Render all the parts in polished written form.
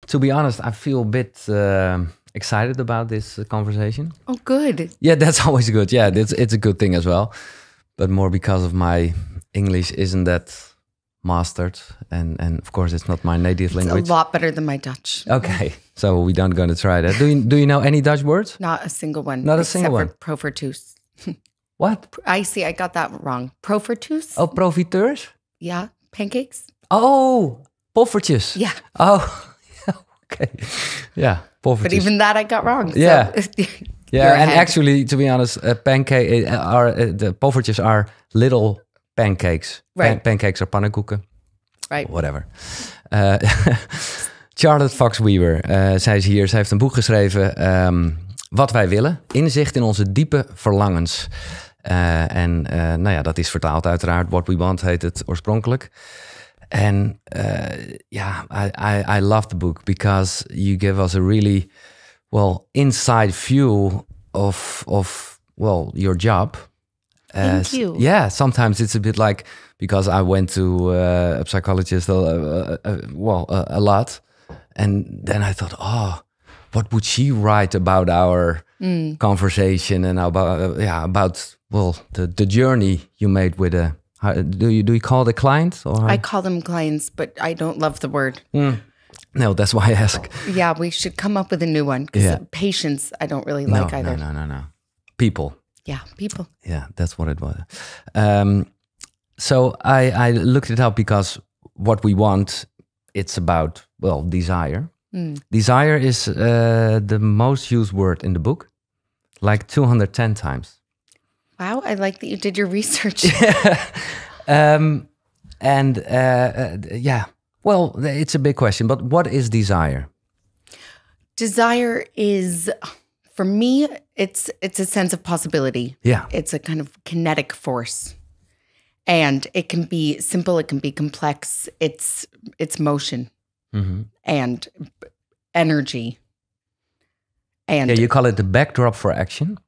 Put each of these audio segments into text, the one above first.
To be honest, I feel a bit excited about this conversation. Oh, good. Yeah, that's always good. Yeah, it's a good thing as well. But more because of my English isn't that mastered. And of course, it's not my native language. It's a lot better than my Dutch. Okay, so we're not going to try that. Do you know any Dutch words? Not a single one. Not a single one? Profortus. What? I got that wrong. Profortus? Oh, profiteurs? Yeah, pancakes? Oh, poffertjes. Yeah. Oh, okay. Yeah, poffertjes. But even that I got wrong. Yeah. So yeah, and actually, to be honest, the poffertjes are little pancakes. Right. Pancakes are pannenkoeken. Right. Whatever. Charlotte Fox Weaver, zij is hier. Zij heeft een boek geschreven, Wat wij willen. Inzicht in onze diepe verlangens. Nou ja, dat is vertaald uiteraard. What We Want heet het oorspronkelijk. En I love the book because you give us a really inside view of your job. Thank you. Yeah, sometimes it's a bit like, because I went to a psychologist a lot, and then I thought, what would she write about our conversation and about the journey you made with a. Do you call it a client? Or? I call them clients, but I don't love the word. No, that's why I ask. Yeah, we should come up with a new one, because patience I don't really like either. No. People. Yeah, people. Yeah, that's what it was. So I looked it up because what we want, it's about, desire. Desire is the most used word in the book, like 210 times. Wow, I like that you did your research. It's a big question, but what is desire? Desire is, for me, it's a sense of possibility. Yeah. It's a kind of kinetic force. And it can be simple, it can be complex. It's motion and energy. And you call it the backdrop for action?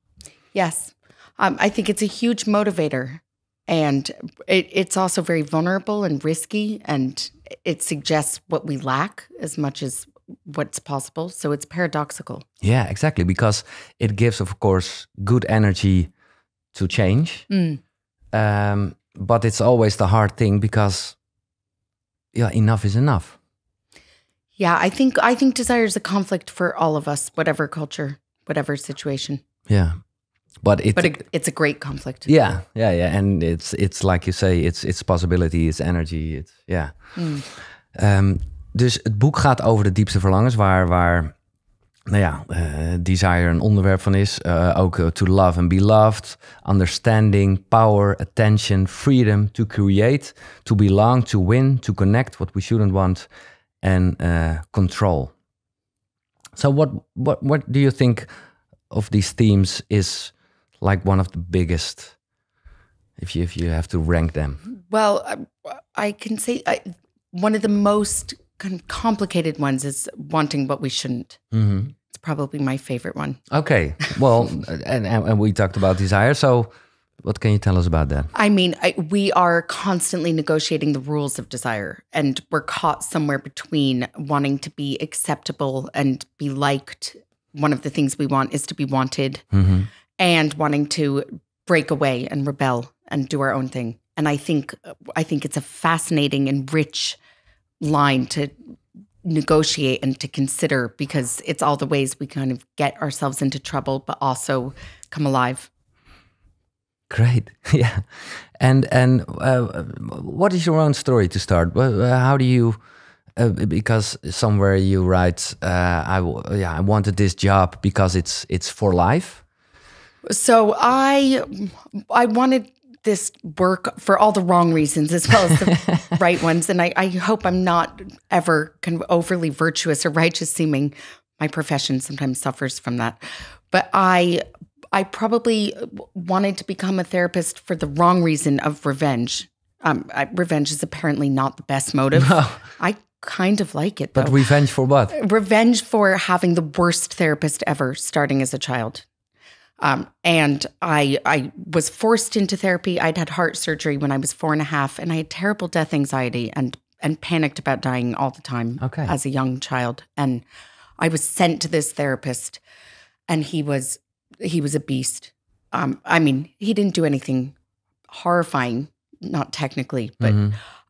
Yes. I think it's a huge motivator, and it's also very vulnerable and risky, and it suggests what we lack as much as what's possible. So it's paradoxical. Yeah, exactly, because it gives, of course, good energy to change. But it's always the hard thing because, enough is enough. Yeah, I think desire is a conflict for all of us, whatever culture, whatever situation. Yeah. But it's a great conflict. Yeah, and it's like you say, it's possibility, it's energy, dus het boek gaat over de diepste verlangens, waar desire een onderwerp van is. Ook to love and be loved, understanding, power, attention, freedom, to create, to belong, to win, to connect, what we shouldn't want, and control. So what do you think of these themes is like one of the biggest, if you have to rank them? Well, I can say one of the most kind of complicated ones is wanting what we shouldn't. It's probably my favorite one. Okay, well, and we talked about desire, so what can you tell us about that? I mean, we are constantly negotiating the rules of desire, and we're caught somewhere between wanting to be acceptable and be liked. One of the things we want is to be wanted, and wanting to break away and rebel and do our own thing. And I think it's a fascinating and rich line to negotiate and to consider, because it's all the ways we kind of get ourselves into trouble, but also come alive. Great, yeah. And what is your own story to start? How do you? Because somewhere you write, I wanted this job because it's for life. So I wanted this work for all the wrong reasons as well as the right ones. And I hope I'm not ever kind of overly virtuous or righteous seeming. My profession sometimes suffers from that. But I probably wanted to become a therapist for the wrong reason of revenge. Revenge is apparently not the best motive. No. I kind of like it, though. But revenge for what? Revenge for having the worst therapist ever, starting as a child. And I was forced into therapy. I'd had heart surgery when I was 4.5, and I had terrible death anxiety. And and panicked about dying all the time as a young child. And I was sent to this therapist, and he was a beast. I mean, he didn't do anything horrifying, not technically, but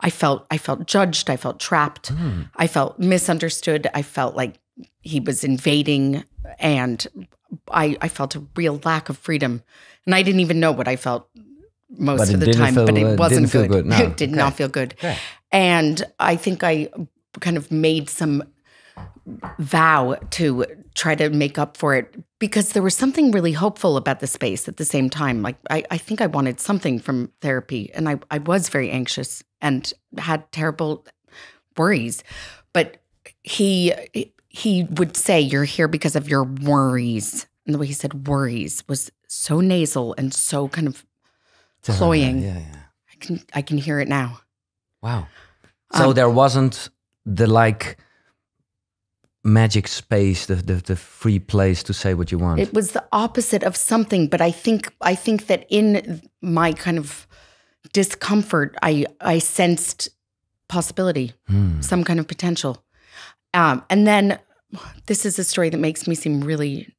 I felt judged. I felt trapped. I felt misunderstood. I felt like he was invading, and I felt a real lack of freedom. And I didn't even know what I felt most of the time, but it wasn't good. No. It did not feel good. Okay. And I think I kind of made some vow to try to make up for it, because there was something really hopeful about the space at the same time. Like I think I wanted something from therapy, and I was very anxious and had terrible worries. But he would say, "You're here because of your worries." And the way he said worries was so nasal and so kind of cloying. Yeah. I can hear it now. Wow. So there wasn't the magic space, the free place to say what you want. It was the opposite of something, but I think that in my kind of discomfort, I sensed possibility, some kind of potential. And then this is a story that makes me seem really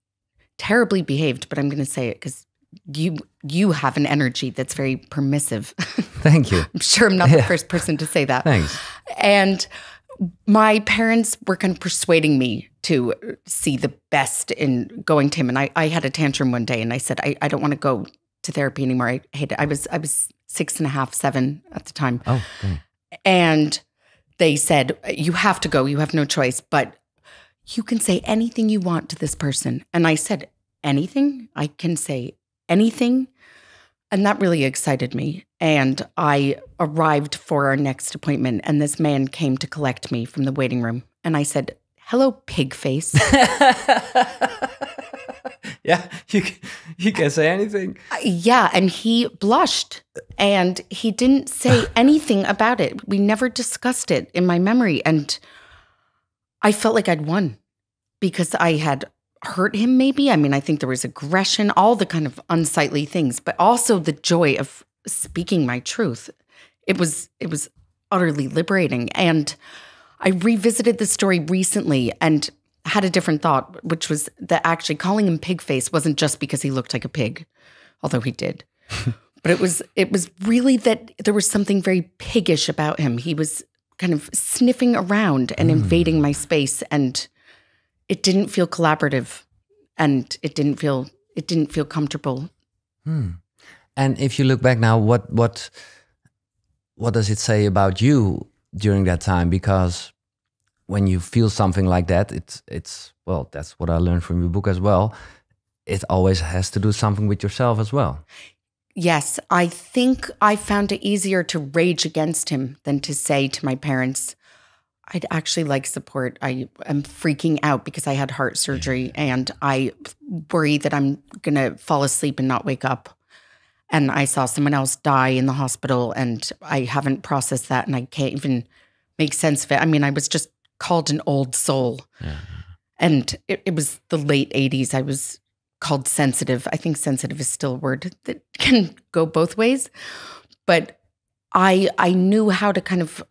terribly behaved, but I'm going to say it because you have an energy that's very permissive. Thank you. I'm sure I'm not the first person to say that. Thanks. And my parents were kind of persuading me to see the best in going to him. And I had a tantrum one day, and I said, I don't want to go to therapy anymore. I hate it. I was 6.5, 7 at the time. Oh, okay. And they said, you have to go. You have no choice. But you can say anything you want to this person. And I said, anything? I can say anything? And that really excited me. And I arrived for our next appointment, and this man came to collect me from the waiting room. And I said, hello, pig face. Yeah, you can say anything. Yeah, and he blushed, and he didn't say anything about it. We never discussed it in my memory. And I felt like I'd won because I had hurt him, maybe. I mean, I think there was aggression, all the kind of unsightly things, but also the joy of speaking my truth. It was utterly liberating. And I revisited the story recently and had a different thought, which was that actually calling him pig face wasn't just because he looked like a pig, although he did. But it was really that there was something very piggish about him. He was kind of sniffing around and invading my space, and it didn't feel collaborative, and it didn't feel comfortable. And if you look back now, what does it say about you during that time? Because when you feel something like that, it's well, that's what I learned from your book as well. It always has to do something with yourself as well. Yes, I think I found it easier to rage against him than to say to my parents, I'd actually like support. I am freaking out because I had heart surgery, and I worry that I'm going to fall asleep and not wake up. And I saw someone else die in the hospital, and I haven't processed that, and I can't even make sense of it. I mean, I was just called an old soul. Yeah. And it was the late 80s. I was called sensitive. I think sensitive is still a word that can go both ways. But I knew how to kind of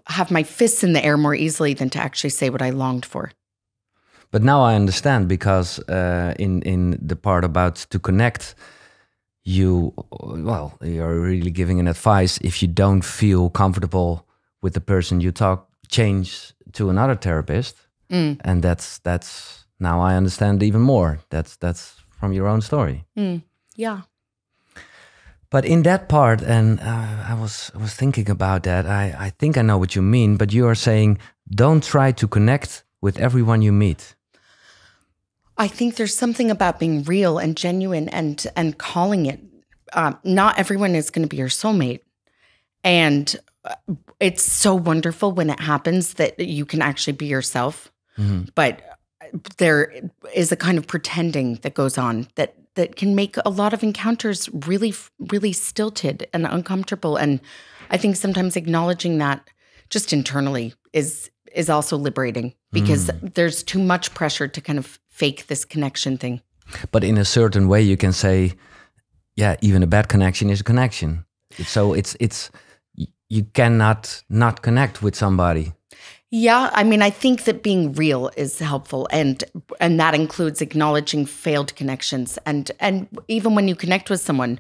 have my fists in the air more easily than to actually say what I longed for. But now I understand, because in the part about to connect, you're really giving an advice. If you don't feel comfortable with the person you talk, change to another therapist. And that's now I understand even more. That's from your own story. Yeah. But in that part, and I was thinking about that. I think I know what you mean. But you are saying, don't try to connect with everyone you meet. I think there's something about being real and genuine and calling it. Not everyone is going to be your soulmate, and it's so wonderful when it happens that you can actually be yourself. But there is a kind of pretending that goes on that can make a lot of encounters really, really stilted and uncomfortable. And I think sometimes acknowledging that just internally is also liberating, because there's too much pressure to kind of fake this connection thing. But in a certain way, you can say, yeah, even a bad connection is a connection. So you cannot not connect with somebody. Yeah, I mean, I think that being real is helpful, and that includes acknowledging failed connections, and even when you connect with someone,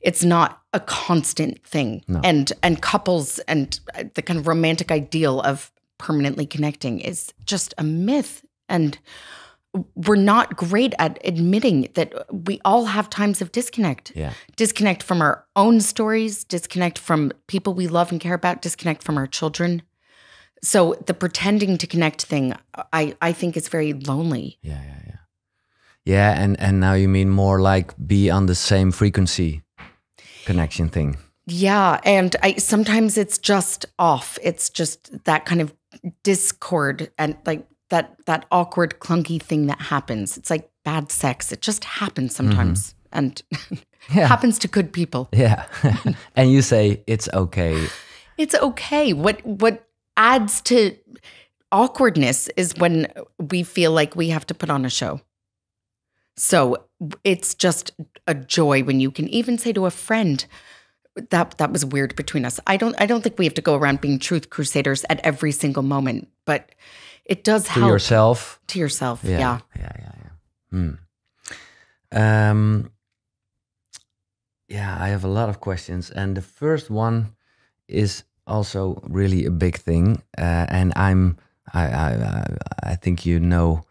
it's not a constant thing. No. And couples and the kind of romantic ideal of permanently connecting is just a myth, and we're not great at admitting that we all have times of disconnect. Yeah. Disconnect from our own stories, disconnect from people we love and care about, disconnect from our children. So the pretending to connect thing, I think is very lonely. Yeah, and now you mean more like be on the same frequency connection thing. Yeah, and sometimes it's just off. It's just that kind of discord and like that awkward, clunky thing that happens. It's like bad sex. It just happens sometimes, and happens to good people. Yeah, and you say it's okay. It's okay. What adds to awkwardness is when we feel like we have to put on a show. So it's just a joy when you can even say to a friend, that was weird between us. I don't think we have to go around being truth crusaders at every single moment, but it does help. To yourself? To yourself, Yeah. Yeah, I have a lot of questions. And the first one is also really a big thing. And I think you know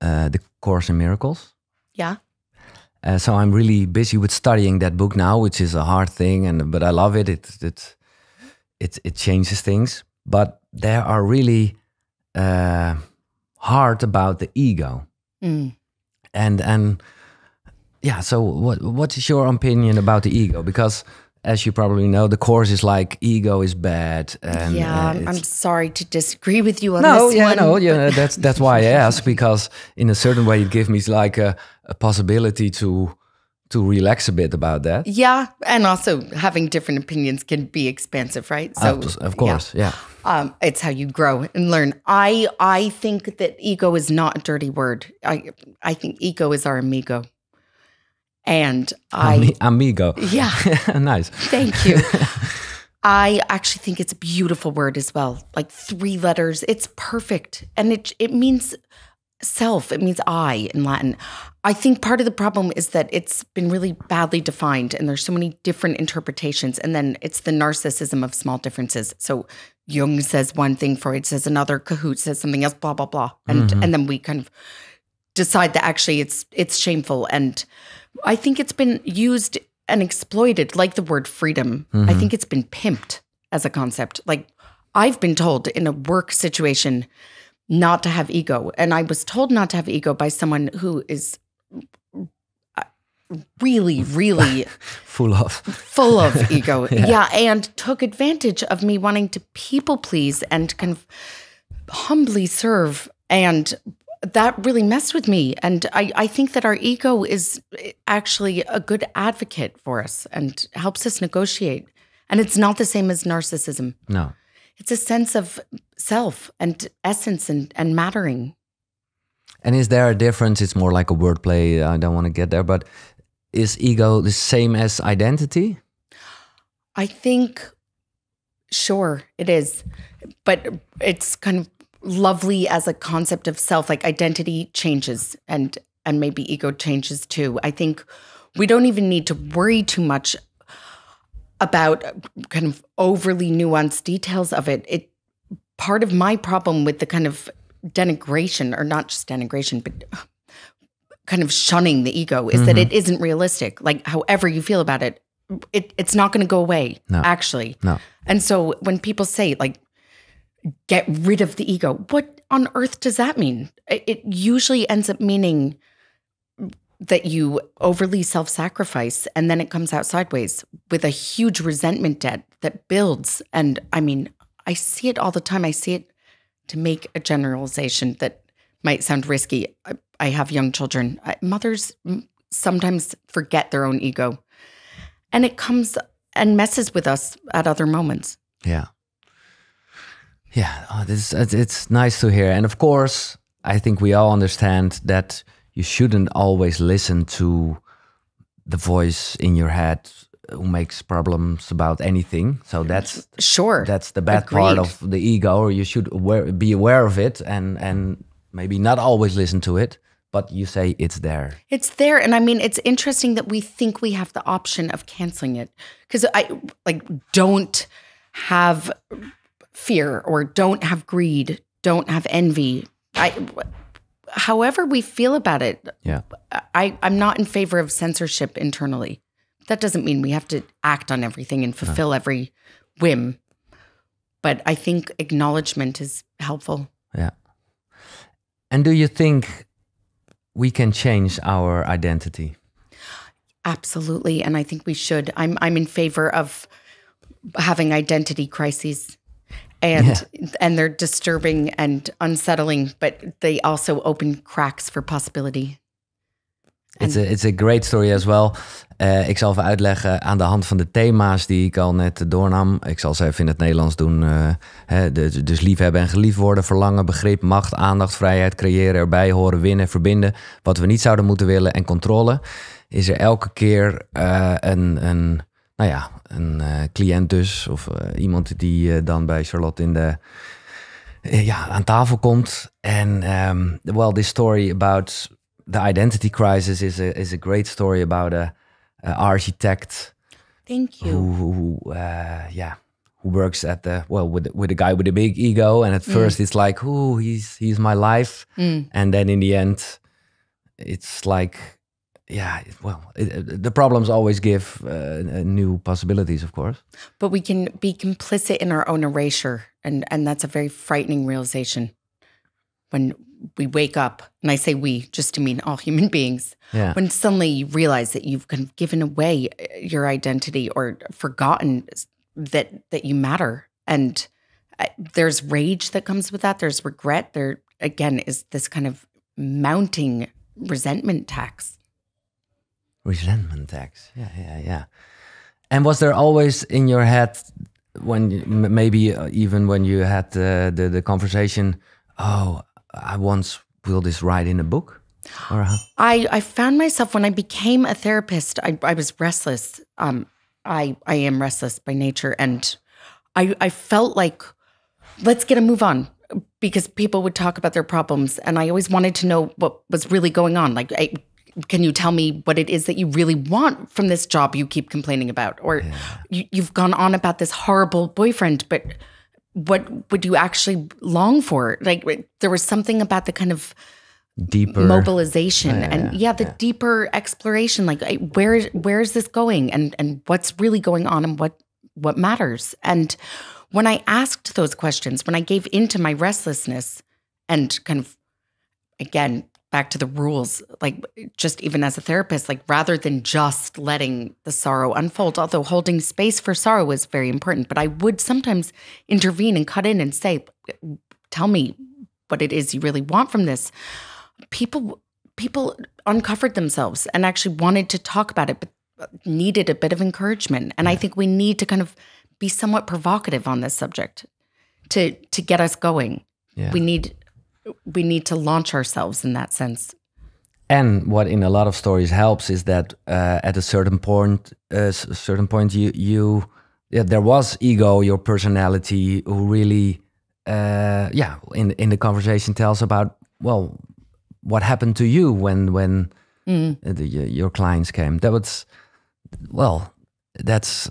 the Course in Miracles. Yeah. So I'm really busy with studying that book now, which is a hard thing, but I love it. It changes things. But there are really hard about the ego. And yeah, so what is your opinion about the ego? Because as you probably know, the Course is like ego is bad. And, I'm sorry to disagree with you on this one. No, that's why I ask, because in a certain way it gives me like a possibility to relax a bit about that. Yeah, and also having different opinions can be expansive, right? So of course, yeah. It's how you grow and learn. I think that ego is not a dirty word. I think ego is our amigo. And amigo. Yeah. Nice. Thank you. I actually think it's a beautiful word as well. Like 3 letters. It's perfect. And it means self. It means I in Latin. I think part of the problem is that it's been really badly defined and there's so many different interpretations. And then it's the narcissism of small differences. So Jung says one thing, Freud says another, Kahoot says something else, blah, blah, blah. And then we kind of decide that actually it's shameful. And I think it's been used and exploited, like the word freedom. I think it's been pimped as a concept. Like I've been told in a work situation not to have ego. And I was told not to have ego by someone who is really, really full of ego. Yeah, and took advantage of me wanting to people please and kind of humbly serve. And that really messed with me. And I think that our ego is actually a good advocate for us and helps us negotiate. And it's not the same as narcissism. No. It's a sense of self and essence and mattering. And is there a difference? It's more like a wordplay. I don't want to get there, but is ego the same as identity? I think, sure, it is. But it's kind of lovely as a concept of self, like identity changes and maybe ego changes too. I think we don't even need to worry too much about kind of overly nuanced details of it. Part of my problem with the kind of denigration, or not just denigration, but kind of shunning the ego is that it isn't realistic. Like however you feel about it, it's not going to go away, actually. No. And so when people say like, get rid of the ego, what on earth does that mean? It usually ends up meaning that you overly self-sacrifice and then it comes out sideways with a huge resentment debt that builds. And I mean, I see it all the time. I see it, to make a generalization that might sound risky. I have young children. Mothers sometimes forget their own ego and it comes and messes with us at other moments. Yeah. Yeah, it's nice to hear. And of course, I think we all understand that you shouldn't always listen to the voice in your head who makes problems about anything. So that's the bad Agreed. part of the ego. You should be aware of it and maybe not always listen to it, but you say it's there. It's there. And I mean, it's interesting that we think we have the option of canceling it. Because don't have fear or don't have greed, don't have envy. However we feel about it, I'm not in favor of censorship internally. That doesn't mean we have to act on everything and fulfill every whim. But I think acknowledgement is helpful. Yeah. And do you think we can change our identity? Absolutely. And I think we should. I'm in favor of having identity crises. And they're disturbing and unsettling, but they also open cracks for possibility. It's a great story as well. Ik zal even uitleggen aan de hand van de thema's die ik al net doornam. Ik zal ze even in het Nederlands doen. Dus liefhebben en geliefd worden, verlangen, begrip, macht, aandacht, vrijheid, creëren, erbij horen, winnen, verbinden. Wat we niet zouden moeten willen en controle. Is er elke keer een cliënt dus, of iemand die dan bij Charlotte aan tafel komt. En this story about the identity crisis is a great story about a architect. Thank you. Who works at with a guy with a big ego, and at first it's like, he's my life, and then in the end, it's like. The problems always give new possibilities, of course. But we can be complicit in our own erasure. And that's a very frightening realization. When we wake up, and I say we, just to mean all human beings, when suddenly you realize that you've kind of given away your identity or forgotten that you matter. And there's rage that comes with that. There's regret. There, again, is this kind of mounting resentment tax. Resentment tax, yeah. And was there always in your head, when maybe even when you had the conversation, I once will this write in a book? Or how? I found myself, when I became a therapist, I was restless. I am restless by nature, and I felt like, let's get a move on, because people would talk about their problems, and I always wanted to know what was really going on. Like, can you tell me what it is that you really want from this job you keep complaining about? Or you've gone on about this horrible boyfriend, but what would you actually long for? Like, there was something about the kind of deeper mobilization the deeper exploration. Like, where is this going? And what's really going on, and what matters? And when I asked those questions, when I gave into my restlessness and kind of, again, back to the rules, like, just even as a therapist, like, rather than just letting the sorrow unfold, although holding space for sorrow is very important, but I would sometimes intervene and cut in and say, tell me what it is you really want from this. People uncovered themselves and actually wanted to talk about it, but needed a bit of encouragement. And I think we need to kind of be somewhat provocative on this subject to get us going. Yeah. We need to launch ourselves in that sense. And what in a lot of stories helps is that at a certain point, you there was ego, your personality, who really, in the conversation tells about, what happened to you when your clients came. That was, that's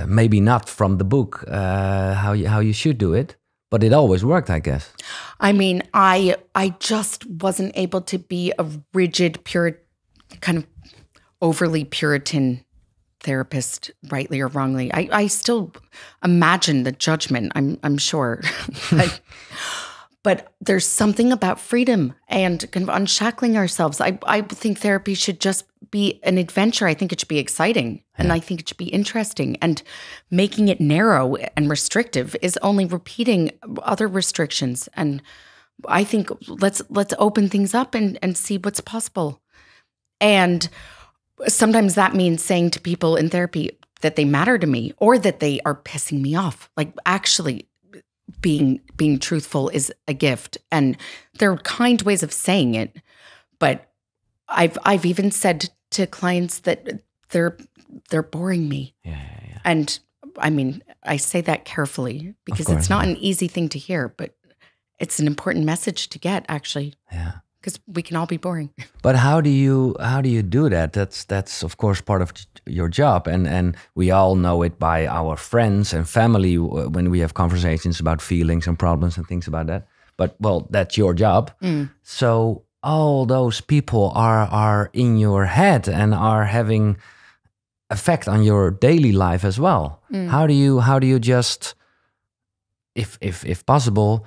maybe not from the book how you should do it. But it always worked, I guess. I mean, I just wasn't able to be a rigid, kind of overly Puritan therapist, rightly or wrongly. I still imagine the judgment, I'm sure. But there's something about freedom and kind of unshackling ourselves. I think therapy should just be an adventure. I think it should be exciting. And I think it should be interesting. And making it narrow and restrictive is only repeating other restrictions. And I think let's open things up and see what's possible. And sometimes that means saying to people in therapy that they matter to me or that they are pissing me off. Like, actually being truthful is a gift. And there are kind ways of saying it. But I've even said to clients that they're they're boring me. Yeah. And I mean, I say that carefully because course, it's not an easy thing to hear, but it's an important message to get, actually. Yeah. Because we can all be boring. But how do you do that? That's of course part of your job, and we all know it by our friends and family when we have conversations about feelings and problems and things about that. But well, that's your job. So all those people are in your head and are having effect on your daily life as well. How do you just, if possible,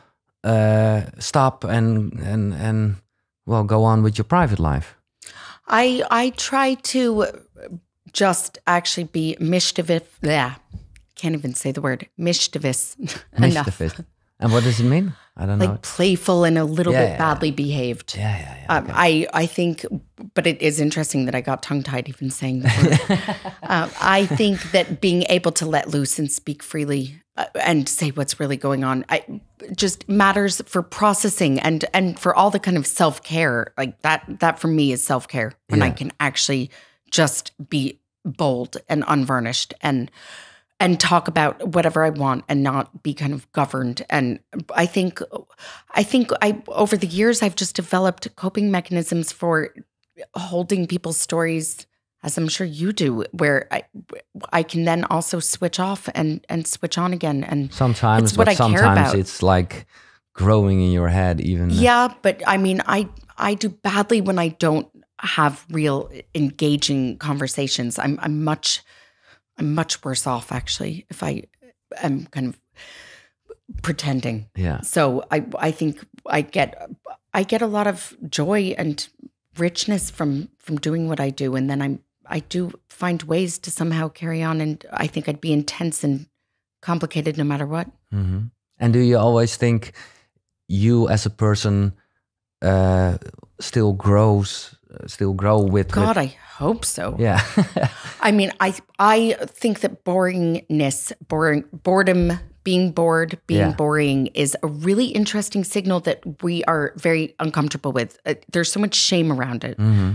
stop and well, go on with your private life? I try to just actually be mischievous. Yeah, can't even say the word mischievous. Mischievous. And what does it mean? I don't know. Like playful and a little bit badly behaved. Yeah. Okay. I think, but it is interesting that I got tongue-tied even saying the word. I think that being able to let loose and speak freely and say what's really going on just matters for processing and for all the kind of self-care. Like that for me is self-care, when I can actually just be bold and unvarnished and talk about whatever I want and not be kind of governed. And I think over the years I've just developed coping mechanisms for holding people's stories, as I'm sure you do, where I can then also switch off and switch on again. And sometimes, it's what I care about. It's like growing in your head even. Yeah, but I mean, I do badly when I don't have real engaging conversations. I'm much worse off, actually, if I am kind of pretending. Yeah. So I think I get a lot of joy and richness from doing what I do, and then I do find ways to somehow carry on. And I think I'd be intense and complicated no matter what. Mm-hmm. And do you always think you as a person still grow with? God, I hope so. Yeah. I mean, I think that boredom, being bored, being boring is a really interesting signal that we are very uncomfortable with. There's so much shame around it. Mm-hmm.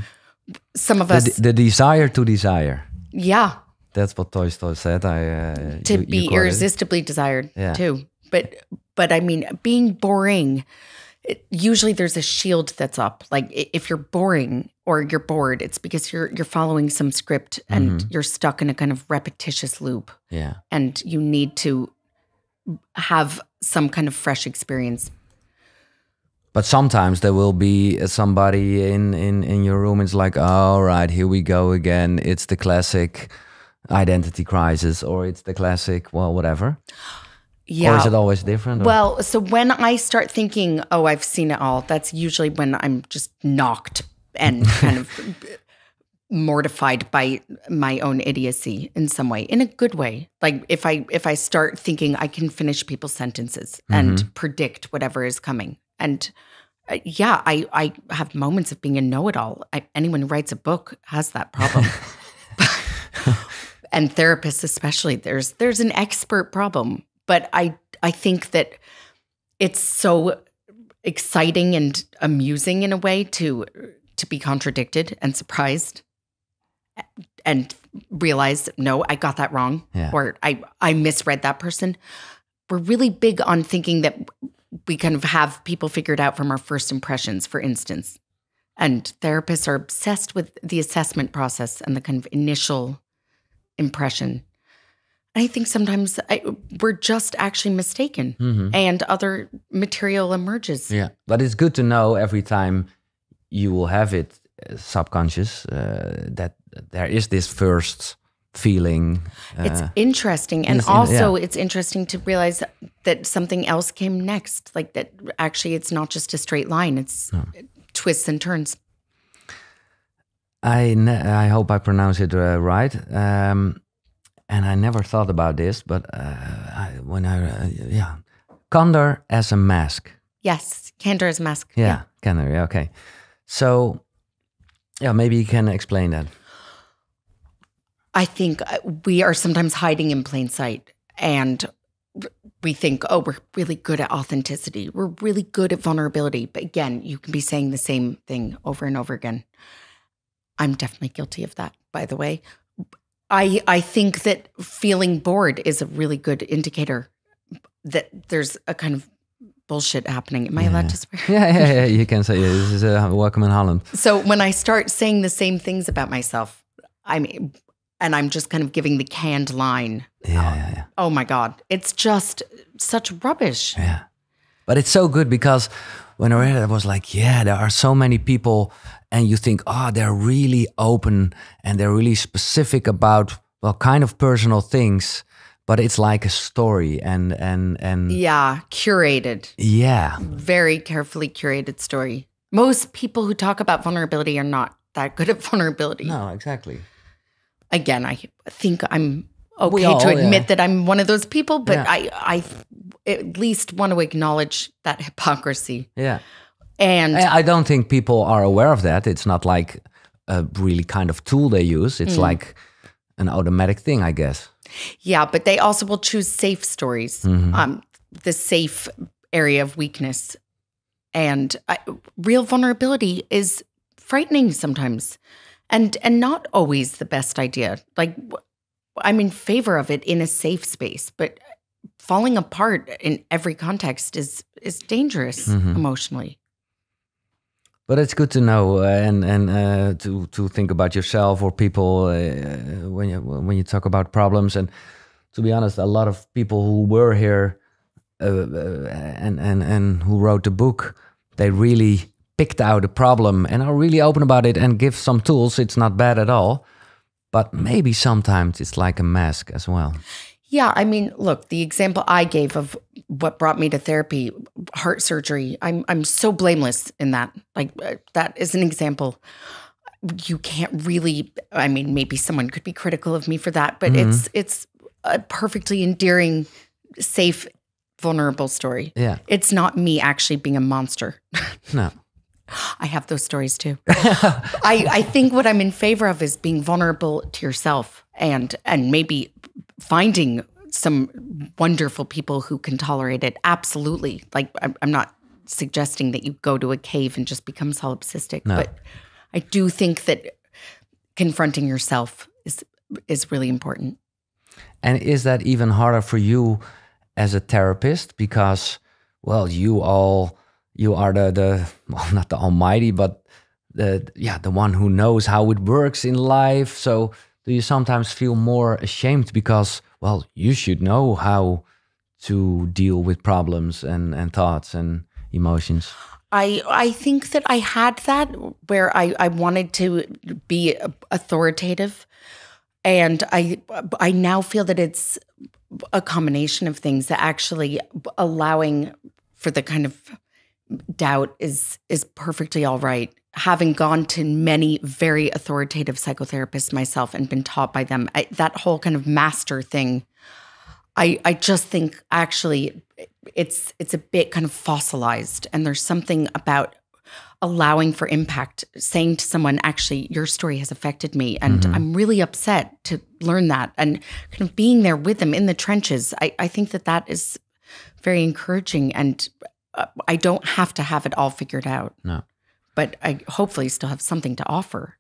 Some of us... The desire to desire. Yeah. That's what Tolstoy said. To be irresistibly desired, too. But I mean, being boring... Usually there's a shield that's up. Like if you're boring or you're bored, it's because you're following some script and you're stuck in a kind of repetitious loop. Yeah. And you need to have some kind of fresh experience. But sometimes there will be somebody in your room. It's like, all right, here we go again. It's the classic identity crisis, or it's the classic, well, whatever. Yeah. Or is it always different? Or? Well, so when I start thinking, oh, I've seen it all, that's usually when I'm just knocked and kind of mortified by my own idiocy in some way, in a good way. Like if I start thinking I can finish people's sentences and predict whatever is coming. And I have moments of being a know-it-all. Anyone who writes a book has that problem. And therapists especially, there's an expert problem. But I think that it's so exciting and amusing in a way to be contradicted and surprised and realize, no, I got that wrong, or I misread that person. We're really big on thinking that we kind of have people figured out from our first impressions, for instance. And therapists are obsessed with the assessment process and the kind of initial impression. I think sometimes we're just actually mistaken and other material emerges. Yeah, but it's good to know every time you will have it subconscious that there is this first feeling. It's interesting. And also it's interesting to realize that something else came next. Like that actually it's not just a straight line. It's twists and turns. I hope I pronounce it right. And I never thought about this, but candor as a mask. Yes, candor as a mask. Yeah, candor. Yeah, okay. So, maybe you can explain that. I think we are sometimes hiding in plain sight, and we think, oh, we're really good at authenticity. We're really good at vulnerability. But again, you can be saying the same thing over and over again. I'm definitely guilty of that, by the way. I think that feeling bored is a really good indicator that there's a kind of bullshit happening. Am I allowed to swear? Yeah. You can say this is welcome in Holland. So when I start saying the same things about myself, and I'm just kind of giving the canned line. Yeah. Oh my God, it's just such rubbish. Yeah, but it's so good because when I read it, I was like, yeah, there are so many people, and you think, oh, they're really open and they're really specific about kind of personal things, but it's like a story and yeah, curated. Yeah, very carefully curated story. Most people who talk about vulnerability are not that good at vulnerability. No, exactly. Again, I think I'm okay to admit that I'm one of those people, but I at least want to acknowledge that hypocrisy. Yeah. And I don't think people are aware of that. It's not like a really kind of tool they use. It's like an automatic thing, I guess. Yeah, but they also will choose safe stories, the safe area of weakness. And real vulnerability is frightening sometimes. And not always the best idea. Like, I'm in favor of it in a safe space, but falling apart in every context is dangerous emotionally. But it's good to know and to think about yourself or people when you talk about problems. And to be honest, a lot of people who were here and who wrote the book, they really picked out a problem and are really open about it and give some tools. It's not bad at all, but maybe sometimes it's like a mask as well. Yeah, I mean, look, the example I gave of what brought me to therapy, heart surgery, I'm so blameless in that. Like, that is an example. You can't really, I mean, maybe someone could be critical of me for that, but it's a perfectly endearing, safe, vulnerable story. Yeah. It's not me actually being a monster. No. I have those stories too. I think what I'm in favor of is being vulnerable to yourself and maybe finding some wonderful people who can tolerate it. Absolutely. Like, I'm not suggesting that you go to a cave and just become solipsistic, but I do think that confronting yourself is really important. And is that even harder for you as a therapist? Because, well, you are the well, not the almighty, but the one who knows how it works in life. So do you sometimes feel more ashamed because, well, you should know how to deal with problems and thoughts and emotions? I think that I had that where I wanted to be authoritative, and I now feel that it's a combination of things, that actually allowing for the kind of doubt is perfectly all right. Having gone to many very authoritative psychotherapists myself and been taught by them, that whole kind of master thing, I just think actually it's a bit kind of fossilized, and there's something about allowing for impact, saying to someone, actually, your story has affected me, and I'm really upset to learn that, and kind of being there with them in the trenches. I think that is very encouraging, and I don't have to have it all figured out. No. But I hopefully still have something to offer.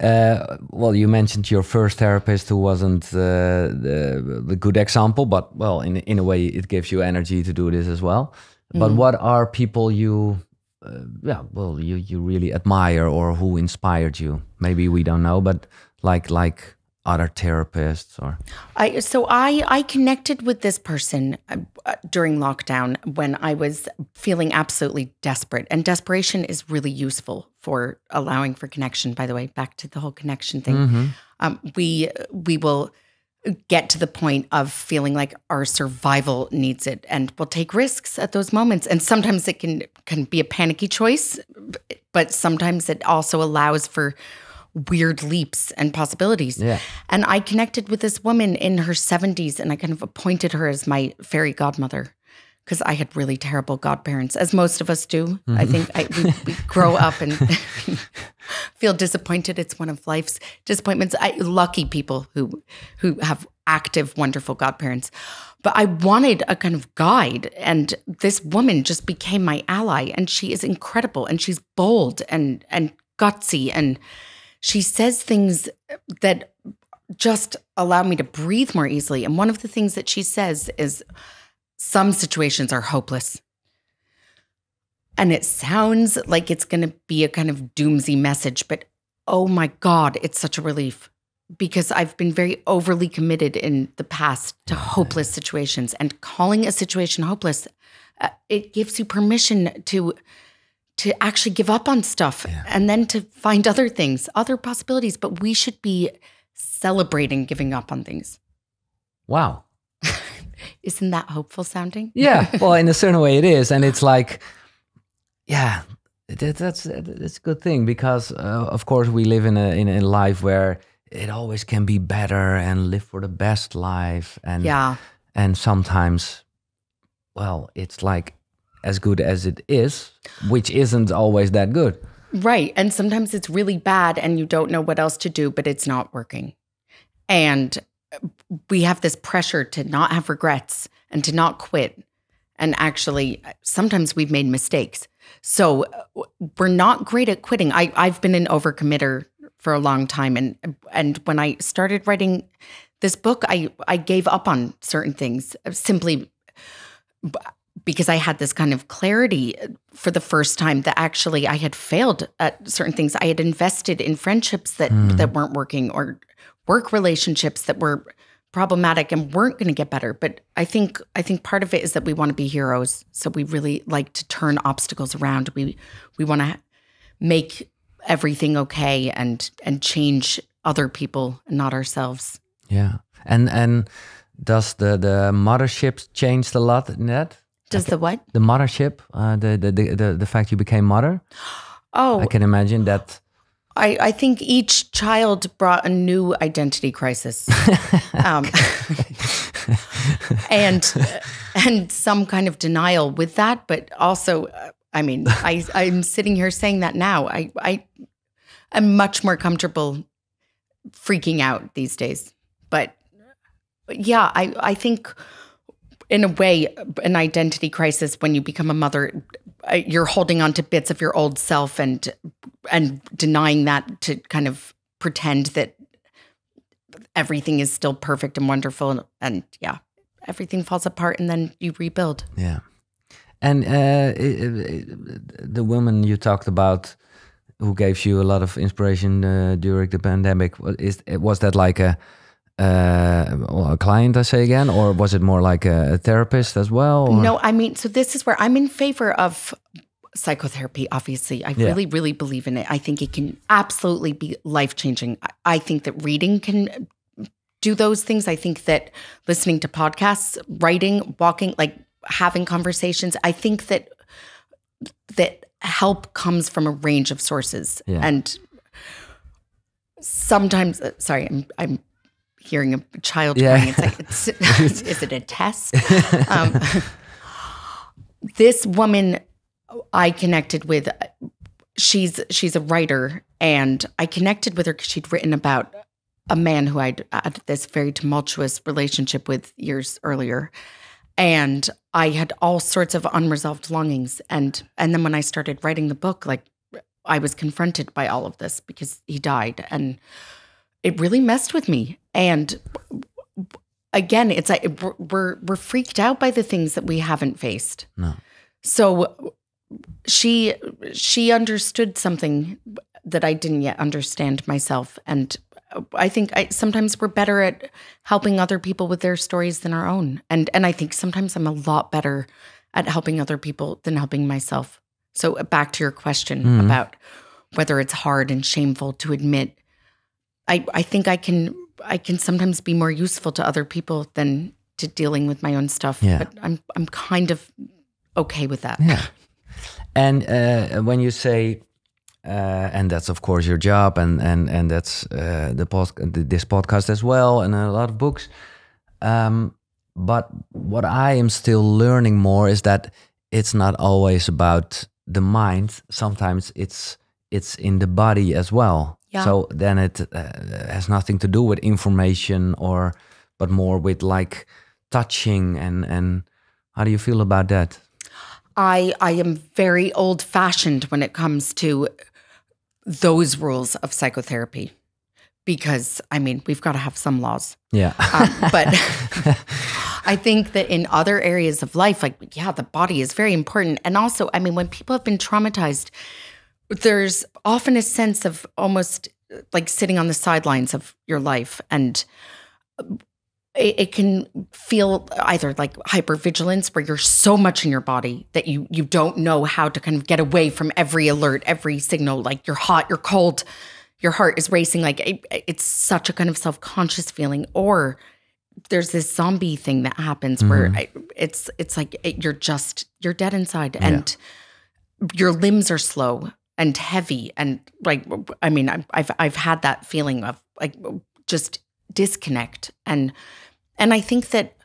Well, you mentioned your first therapist who wasn't the good example, but, well, in a way it gives you energy to do this as well. But what are people you really admire or who inspired you? Maybe we don't know, but like other therapists or? I connected with this person during lockdown when I was feeling absolutely desperate. And desperation is really useful for allowing for connection, by the way, back to the whole connection thing. We will get to the point of feeling like our survival needs it, and we'll take risks at those moments. And sometimes it can be a panicky choice, but sometimes it also allows for weird leaps and possibilities. Yeah. And I connected with this woman in her 70s, and I kind of appointed her as my fairy godmother because I had really terrible godparents, as most of us do. I think we grow up and feel disappointed. It's one of life's disappointments. Lucky people who have active, wonderful godparents. But I wanted a kind of guide, and this woman just became my ally, and she is incredible, and she's bold and gutsy, and she says things that just allow me to breathe more easily. And one of the things that she says is some situations are hopeless. And it sounds like it's going to be a kind of doomsy message, but oh my God, it's such a relief. Because I've been very overly committed in the past to hopeless situations, and calling a situation hopeless, it gives you permission to actually give up on stuff and then to find other things, other possibilities. But we should be celebrating giving up on things. Wow. Isn't that hopeful sounding? Yeah, well, in a certain way it is. And it's like, yeah, that's a good thing because, of course, we live in a life where it always can be better and live for the best life. And sometimes, well, it's like as good as it is, which isn't always that good. Right. And sometimes it's really bad and you don't know what else to do, but it's not working. And we have this pressure to not have regrets and to not quit. And actually, sometimes we've made mistakes. So we're not great at quitting. I've been an overcommitter for a long time. And when I started writing this book, I gave up on certain things simply because I had this kind of clarity for the first time that actually I had failed at certain things. I had invested in friendships that weren't working, or work relationships that were problematic and weren't going to get better. But I think part of it is that we want to be heroes. So we really like to turn obstacles around. We want to make everything okay and change other people and not ourselves. Yeah. And does the mothership changed a lot in that? Does the what? The mothership, the fact you became mother? Oh. I can imagine that. I think each child brought a new identity crisis. And some kind of denial with that, but also I mean, I'm sitting here saying that now. I'm much more comfortable freaking out these days. But yeah, I think in a way, an identity crisis when you become a mother, you're holding on to bits of your old self and denying that to kind of pretend that everything is still perfect and wonderful. And yeah, everything falls apart and then you rebuild. Yeah. And the woman you talked about who gave you a lot of inspiration during the pandemic, was that like a client, I say again, or was it more like a therapist as well? Or? No, I mean, so this is where I'm in favor of psychotherapy, obviously. I really, really believe in it. I think it can absolutely be life-changing. I think that reading can do those things. I think that listening to podcasts, writing, walking, like having conversations, I think that help comes from a range of sources. Yeah. And sometimes, sorry, I'm hearing a child crying. It's like, is it a test? This woman I connected with, she's a writer, and I connected with her because she'd written about a man who I'd had this very tumultuous relationship with years earlier. And I had all sorts of unresolved longings. And then when I started writing the book, like I was confronted by all of this because he died. And it really messed with me. And again, it's like we're freaked out by the things that we haven't faced. No. So she understood something that I didn't yet understand myself. And I think sometimes we're better at helping other people with their stories than our own. And I think sometimes I'm a lot better at helping other people than helping myself. So back to your question about whether it's hard and shameful to admit, I think I can sometimes be more useful to other people than to dealing with my own stuff. Yeah. But I'm kind of okay with that. Yeah. And when you say, and that's of course your job, and that's this podcast as well, and a lot of books. But what I am still learning more is that it's not always about the mind. Sometimes it's in the body as well. Yeah. So then it has nothing to do with information, but more with like touching and how do you feel about that? I am very old-fashioned when it comes to those rules of psychotherapy, because, I mean, we've got to have some laws. Yeah. But I think that in other areas of life, like, yeah, the body is very important. And also, I mean, when people have been traumatized, there's often a sense of almost like sitting on the sidelines of your life. And it can feel either like hypervigilance, where you're so much in your body that you don't know how to kind of get away from every alert, every signal, like you're hot, you're cold, your heart is racing. Like it's such a kind of self-conscious feeling. Or there's this zombie thing that happens where it's like you're dead inside, and your limbs are slow and heavy. And like, I mean, I've had that feeling of like just disconnect. And I think that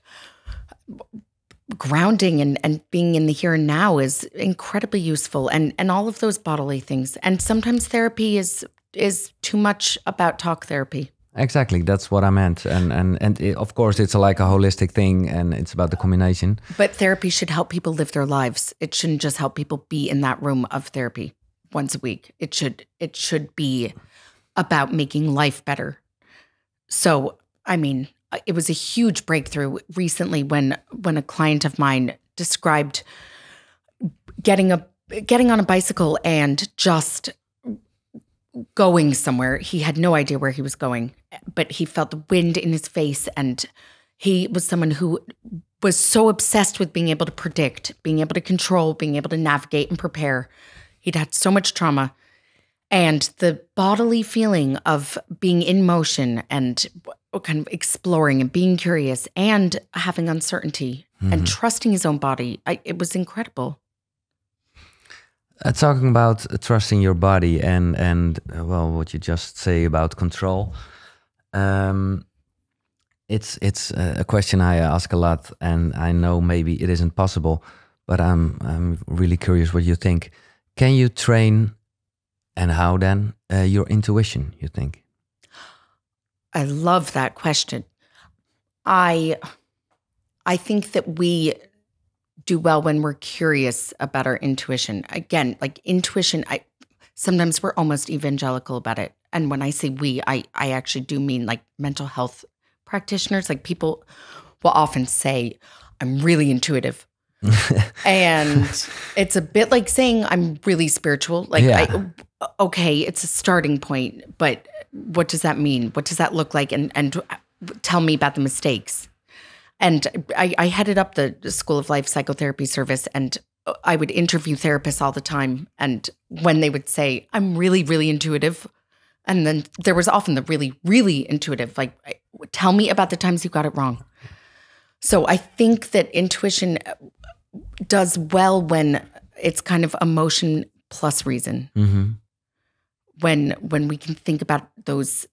grounding and being in the here and now is incredibly useful, and all of those bodily things. And sometimes therapy is too much about talk therapy. Exactly, that's what I meant. And of course, it's like a holistic thing, and it's about the combination. But therapy should help people live their lives. It shouldn't just help people be in that room of therapy once a week. It should be about making life better. So, I mean, it was a huge breakthrough recently when a client of mine described getting on a bicycle and just going somewhere. He had no idea where he was going, but he felt the wind in his face, and he was someone who was so obsessed with being able to predict, being able to control, being able to navigate and prepare. He'd had so much trauma. And the bodily feeling of being in motion and kind of exploring and being curious and having uncertainty and trusting his own body, it was incredible. Talking about trusting your body and well, what you just say about control, it's a question I ask a lot, and I know maybe it isn't possible, but I'm really curious what you think. Can you train, and how then, your intuition, you think? I love that question. I think that we do well when we're curious about our intuition. Again, like intuition, sometimes we're almost evangelical about it. And when I say we, I actually do mean like mental health practitioners. Like people will often say, I'm really intuitive. And it's a bit like saying I'm really spiritual. Like, okay, it's a starting point, but what does that mean? What does that look like? And tell me about the mistakes. And I headed up the School of Life Psychotherapy service, and I would interview therapists all the time. And when they would say, I'm really, really intuitive, and then there was often the really, really intuitive, like, tell me about the times you got it wrong. So I think that intuition does well when it's kind of emotion plus reason. When we can think about those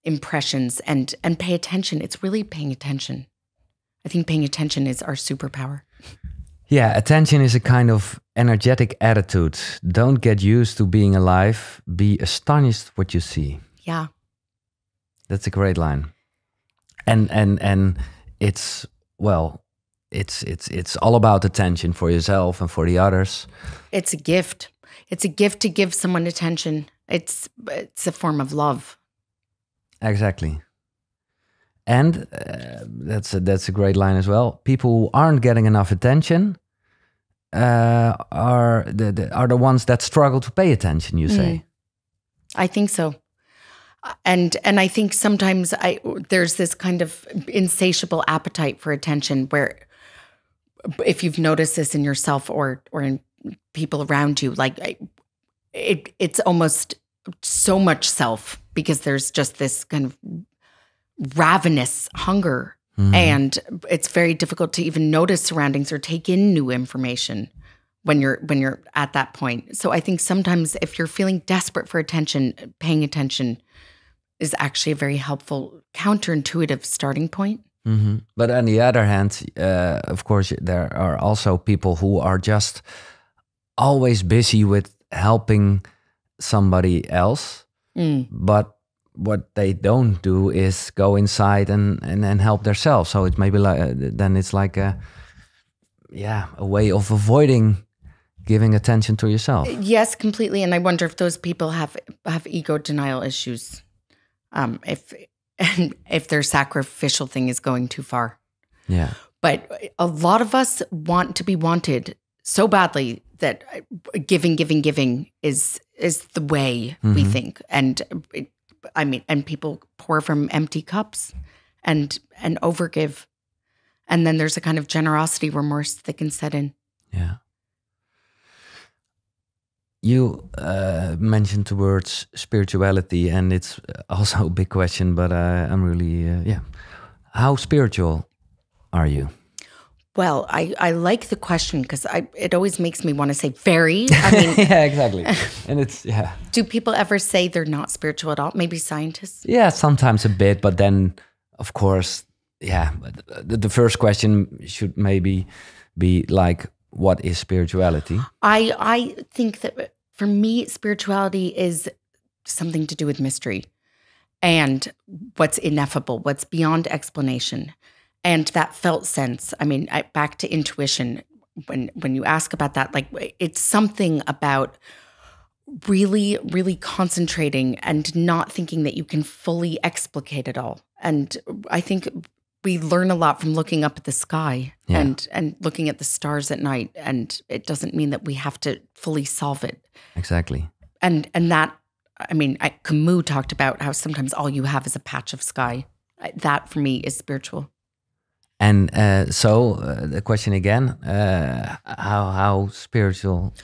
impressions and pay attention. It's really paying attention. I think paying attention is our superpower. Yeah, attention is a kind of energetic attitude. Don't get used to being alive. Be astonished what you see. Yeah. That's a great line. And it's, well, it's all about attention for yourself and for the others. It's a gift. It's a gift to give someone attention. It's a form of love. Exactly. And that's a great line as well. People who aren't getting enough attention are the ones that struggle to pay attention, you say? I think so. And I think sometimes there's this kind of insatiable appetite for attention where, if you've noticed this in yourself or in people around you, like it's almost so much self, because there's just this kind of ravenous hunger, and it's very difficult to even notice surroundings or take in new information when you're at that point. So I think sometimes if you're feeling desperate for attention, paying attention is actually a very helpful counterintuitive starting point. But on the other hand, of course, there are also people who are just always busy with helping somebody else, but what they don't do is go inside and help themselves. So it's maybe then it's like a way of avoiding giving attention to yourself. Yes, completely. And I wonder if those people have ego denial issues. if their sacrificial thing is going too far. Yeah. But a lot of us want to be wanted so badly that giving is the way we think. And and people pour from empty cups and overgive. And then there's a kind of generosity remorse that can set in. Yeah. You mentioned the words spirituality, and it's also a big question, but I'm really, How spiritual are you? Well, I like the question because it always makes me want to say very. I mean, yeah, exactly. And it's, Do people ever say they're not spiritual at all? Maybe scientists? Yeah, sometimes a bit, but then, of course, the first question should maybe be like, what is spirituality? I think that for me, spirituality is something to do with mystery and what's ineffable, what's beyond explanation. And that felt sense. I mean, back to intuition, when you ask about that, like it's something about really, really concentrating and not thinking that you can fully explicate it all. And I think we learn a lot from looking up at the sky and looking at the stars at night. And it doesn't mean that we have to fully solve it. Exactly. And that, I mean, Camus talked about how sometimes all you have is a patch of sky. That for me is spiritual. And so the question again, how spiritual?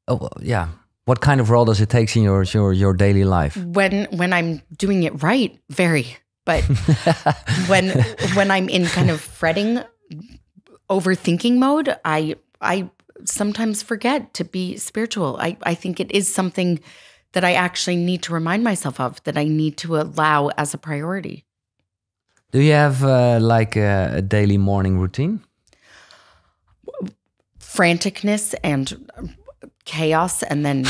Oh, yeah. What kind of role does it take in your daily life? When I'm doing it right, very. But when I'm in kind of fretting, overthinking mode, I sometimes forget to be spiritual. I think it is something that I actually need to remind myself of, that I need to allow as a priority. Do you have like a daily morning routine? Franticness and chaos, and then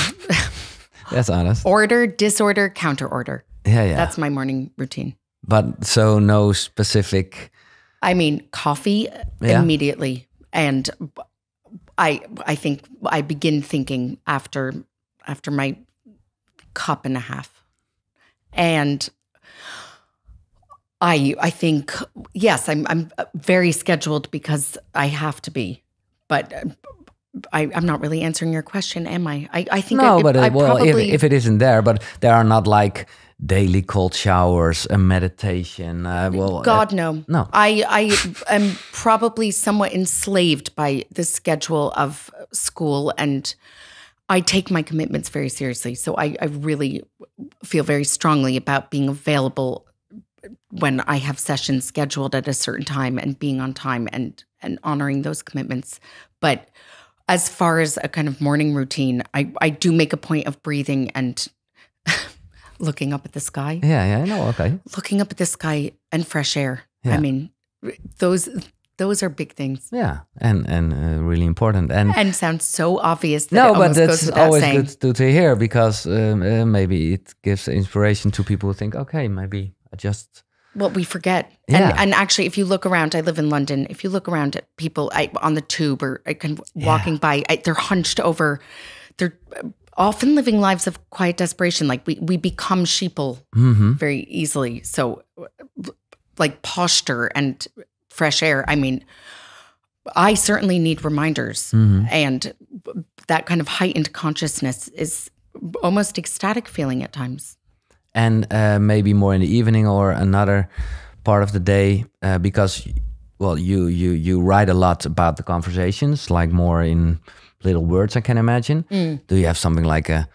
that's honest. Order, disorder, counter order. Yeah. That's my morning routine. But so no specific. I mean, coffee immediately, and I think I begin thinking after my cup and a half, and I think yes, I'm very scheduled because I have to be, but I'm not really answering your question, am I? I think no, but probably, if it isn't there, but there are not like daily cold showers, a meditation. God, no. I am probably somewhat enslaved by the schedule of school, and I take my commitments very seriously. So I really feel very strongly about being available when I have sessions scheduled at a certain time and being on time and honoring those commitments. But as far as a kind of morning routine, I do make a point of breathing and looking up at the sky. Yeah, I know. Okay. Looking up at the sky and fresh air. Yeah. I mean, those are big things. Yeah, and really important. And sounds so obvious that it almost goes without always saying. Good to hear, because maybe it gives inspiration to people who think, okay, maybe I just... Well, we forget. Yeah. And actually, if you look around, I live in London. If you look around at people on the tube or walking by, they're hunched over. They're often living lives of quiet desperation. Like we become sheeple very easily. So like posture and fresh air. I mean, I certainly need reminders. And that kind of heightened consciousness is almost ecstatic feeling at times. And maybe more in the evening or another part of the day, because, well, you write a lot about the conversations, like more in little words, I can imagine. Do you have something like a,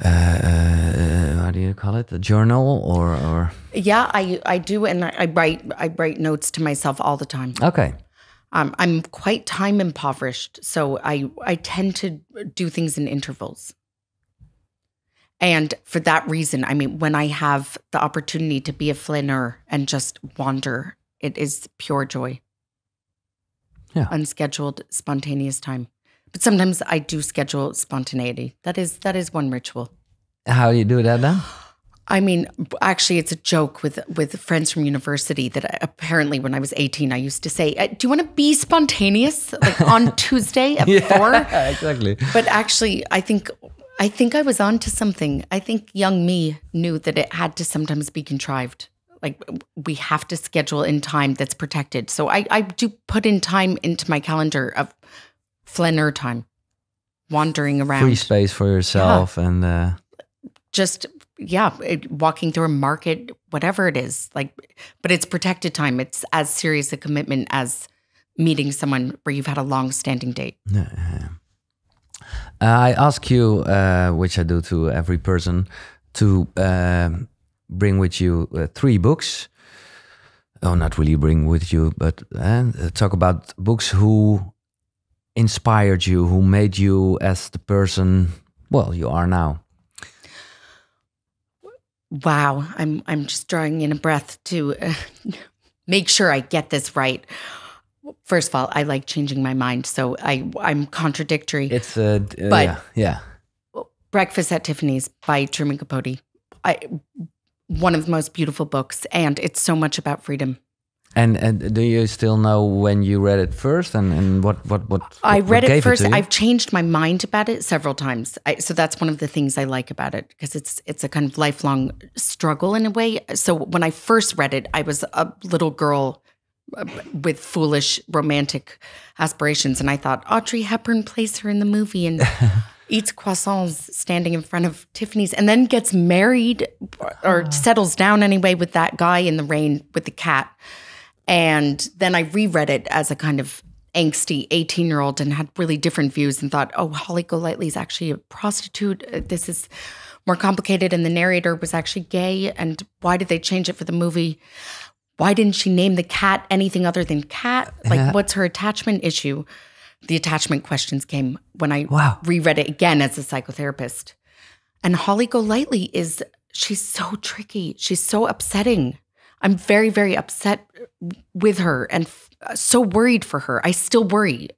how do you call it, a journal or? Yeah, I do, and I write notes to myself all the time. Okay. I'm quite time impoverished, so I tend to do things in intervals. And for that reason, I mean, when I have the opportunity to be a flaneur and just wander, it is pure joy. Yeah. Unscheduled, spontaneous time. But sometimes I do schedule spontaneity. That is one ritual. How do you do that then? I mean, actually, it's a joke with friends from university that apparently when I was 18, I used to say, do you want to be spontaneous? Like on Tuesday at 4? Exactly. But actually, I think I think I was onto something. I think young me knew that it had to sometimes be contrived. Like we have to schedule in time that's protected. So I do put in time into my calendar of flaneur time, wandering around. Free space for yourself and just walking through a market, whatever it is. Like, but it's protected time. It's as serious a commitment as meeting someone where you've had a long-standing date. I ask you, which I do to every person, to bring with you 3 books. Oh, not really bring with you, but talk about books who inspired you, who made you as the person, well, you are now. Wow, I'm just drawing in a breath to make sure I get this right. First of all, I like changing my mind, so I'm contradictory. It's but yeah. Breakfast at Tiffany's by Truman Capote. One of the most beautiful books, and it's so much about freedom. And do you still know when you read it first, and what I read what it first. to you? I've changed my mind about it several times, so that's one of the things I like about it, because it's a kind of lifelong struggle in a way. So when I first read it, I was a little girl with foolish romantic aspirations, and I thought Audrey Hepburn plays her in the movie and eats croissants standing in front of Tiffany's, and then gets married or settles down anyway with that guy in the rain with the cat. And then I reread it as a kind of angsty 18-year-old and had really different views and thought, oh, Holly Golightly is actually a prostitute. This is more complicated. And the narrator was actually gay. And why did they change it for the movie? Why didn't she name the cat anything other than cat? Like, what's her attachment issue? The attachment questions came when I reread it again as a psychotherapist. And Holly Golightly she's so tricky. She's so upsetting. I'm very, very upset with her and so worried for her. I still worry.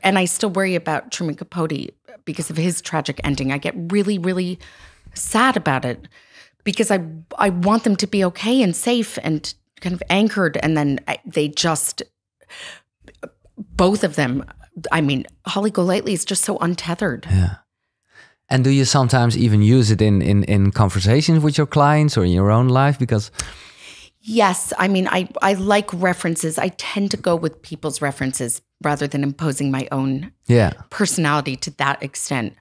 And I still worry about Truman Capote because of his tragic ending. I get really, really sad about it because I want them to be okay and safe and kind of anchored. And then they just, both of them, I mean, Holly Golightly is just so untethered. Yeah. And do you sometimes even use it in conversations with your clients or in your own life? Because... Yes. I mean, I like references. I tend to go with people's references rather than imposing my own personality to that extent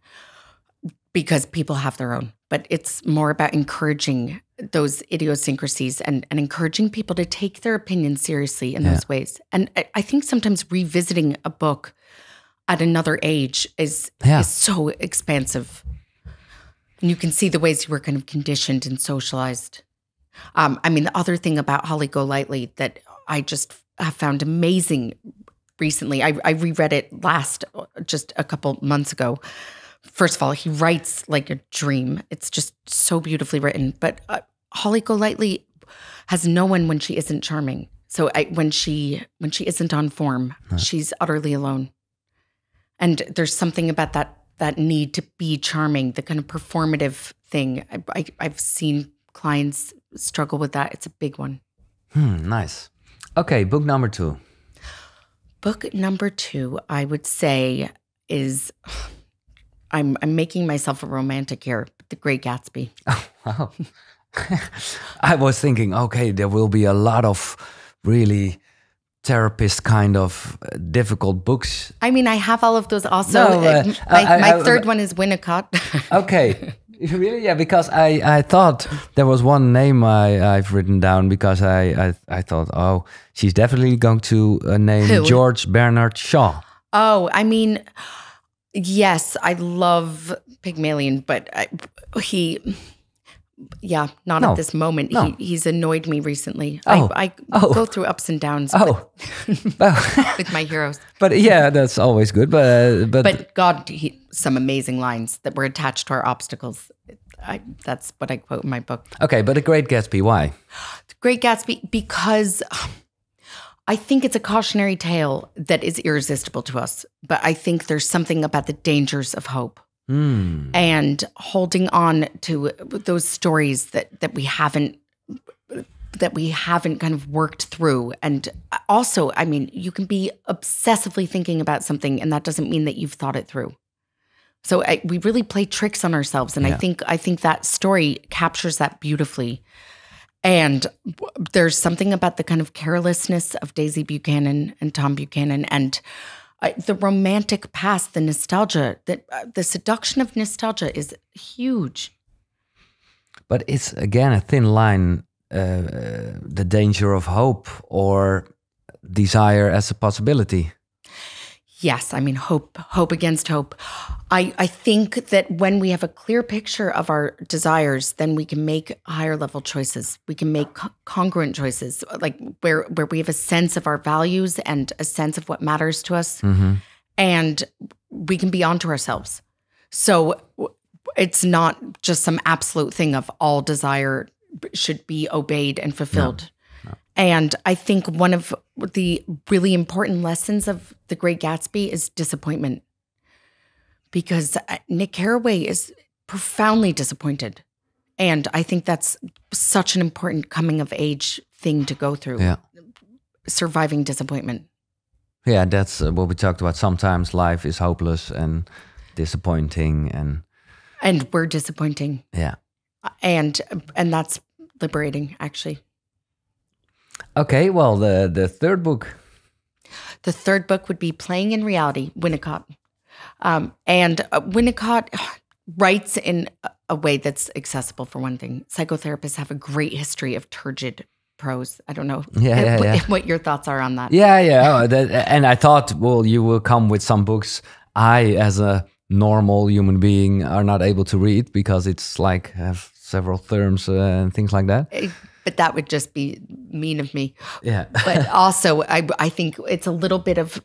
because people have their own. But it's more about encouraging those idiosyncrasies and encouraging people to take their opinions seriously in those ways. And I think sometimes revisiting a book at another age is so expansive. And you can see the ways you were kind of conditioned and socialized. I mean, the other thing about Holly Golightly that I just have found amazing recently, I reread it just a couple months ago. First of all, he writes like a dream. It's just so beautifully written. But Holly Golightly has no one when she isn't charming. So when she isn't on form, she's utterly alone. And there's something about that need to be charming, the kind of performative thing. I've seen clients struggle with that. It's a big one. Nice. Okay, book number 2. Book number 2, I would say, is I'm making myself a romantic here. The Great Gatsby. Oh, wow. I was thinking, okay, there will be a lot of really therapist kind of difficult books. I mean, I have all of those also. No, my third one is Winnicott. Okay. Really? Yeah, because I thought there was one name I've written down because I thought, oh, she's definitely going to name Who? George Bernard Shaw. Oh, I mean, yes, I love Pygmalion, but not at this moment. No. He's annoyed me recently. I go through ups and downs with my heroes. But yeah, that's always good. But God, some amazing lines that were attached to our obstacles. That's what I quote in my book. Okay, but The Great Gatsby, why? The Great Gatsby, because I think it's a cautionary tale that is irresistible to us. But I think there's something about the dangers of hope. And holding on to those stories that we haven't kind of worked through. And also, I mean, you can be obsessively thinking about something and that doesn't mean that you've thought it through. So we really play tricks on ourselves. And I think that story captures that beautifully. And there's something about the kind of carelessness of Daisy Buchanan and Tom Buchanan and the romantic past, the nostalgia, the seduction of nostalgia is huge. But it's, again, a thin line, the danger of hope or desire as a possibility. Yes, I mean, hope against hope. I think that when we have a clear picture of our desires, then we can make higher level choices. We can make congruent choices, like where we have a sense of our values and a sense of what matters to us. And we can be onto ourselves. So it's not just some absolute thing of all desire should be obeyed and fulfilled. No. And I think one of the really important lessons of The Great Gatsby is disappointment. Because Nick Carraway is profoundly disappointed. And I think that's such an important coming of age thing to go through. Yeah. Surviving disappointment. Yeah, that's what we talked about. Sometimes life is hopeless and disappointing. And we're disappointing. Yeah. And that's liberating, actually. Okay, well, the third book. The third book would be Playing in Reality, Winnicott. And Winnicott writes in a way that's accessible, for one thing. Psychotherapists have a great history of turgid prose. I don't know what your thoughts are on that. Yeah. And I thought, well, you will come with some books I, as a normal human being, are not able to read because it's like have several terms and things like that. But that would just be mean of me. Yeah. But also, I think it's a little bit of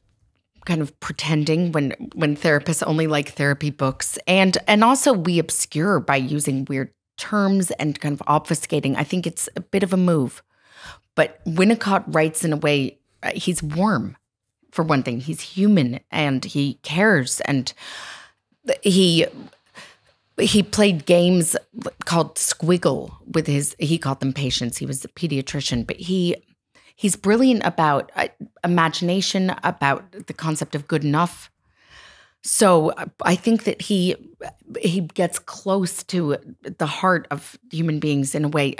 kind of pretending when therapists only like therapy books. And also we obscure by using weird terms and kind of obfuscating. I think it's a bit of a move. But Winnicott writes in a way, he's warm, for one thing. He's human and he cares. And he played games called Squiggle with he called them patients. He was a pediatrician, but he's brilliant about imagination, about the concept of good enough. So I think that he gets close to the heart of human beings in a way.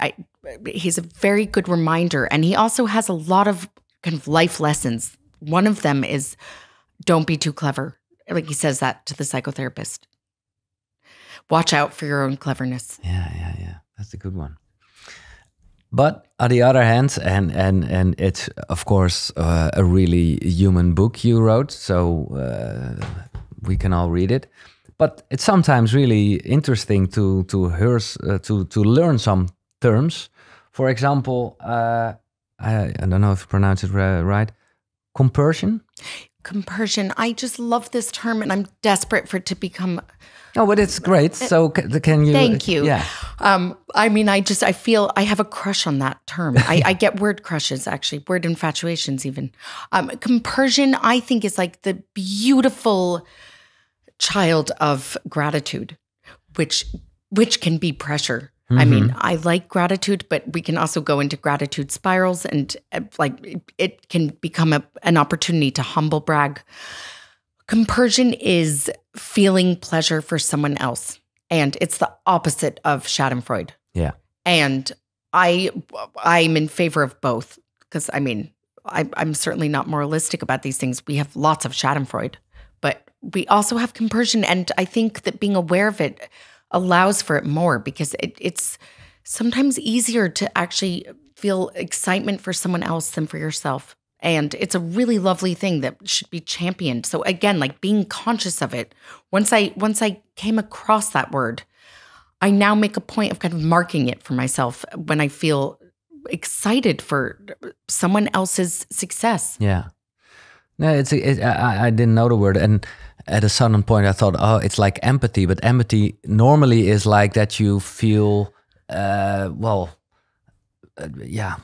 He's a very good reminder. And he also has a lot of kind of life lessons. One of them is don't be too clever. Like he says that to the psychotherapist. Watch out for your own cleverness. Yeah. That's a good one. But on the other hand, and it's of course a really human book you wrote, so we can all read it. But it's sometimes really interesting to learn some terms. For example, I don't know if you pronounce it right. Compersion. Compersion. I just love this term, and I'm desperate for it to become. No, but it's great. So can you? Thank you. Yeah. I mean, I feel I have a crush on that term. I get word crushes, actually, word infatuations even. Compersion, I think, is like the beautiful child of gratitude, which can be pressure. Mm-hmm. I mean, I like gratitude, but we can also go into gratitude spirals, and like it can become an opportunity to humble brag. Compersion is feeling pleasure for someone else. And it's the opposite of Schadenfreude. Yeah. And I'm in favor of both. Because, I mean, I'm certainly not moralistic about these things. We have lots of Schadenfreude. But we also have compersion. And I think that being aware of it allows for it more. Because it's sometimes easier to actually feel excitement for someone else than for yourself. And it's a really lovely thing that should be championed. So again, like being conscious of it. Once I came across that word, I now make a point of kind of marking it for myself when I feel excited for someone else's success. Yeah. No, I didn't know the word. And at a certain point I thought, oh, it's like empathy. But empathy normally is like that you feel,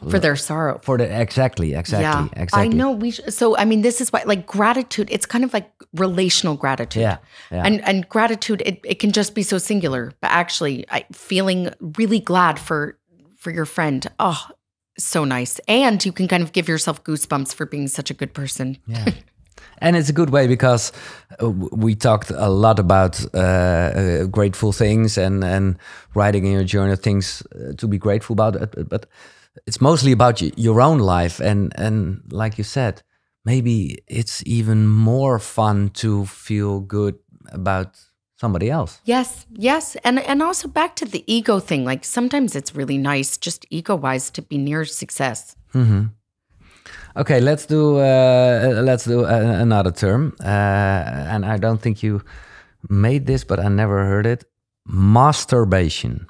for their sorrow. Exactly. I know so I mean, this is why, like, gratitude, it's kind of like relational gratitude. Yeah. And gratitude, it can just be so singular, but actually feeling really glad for your friend. Oh, so nice. And you can kind of give yourself goosebumps for being such a good person. Yeah. And it's a good way because we talked a lot about grateful things and writing in your journal things to be grateful about. But it's mostly about your own life. And like you said, maybe it's even more fun to feel good about somebody else. Yes. And also back to the ego thing. Like sometimes it's really nice, just ego-wise, to be near success. Mm-hmm. Okay, let's do another term. And I don't think you made this, but I never heard it. Masturbation.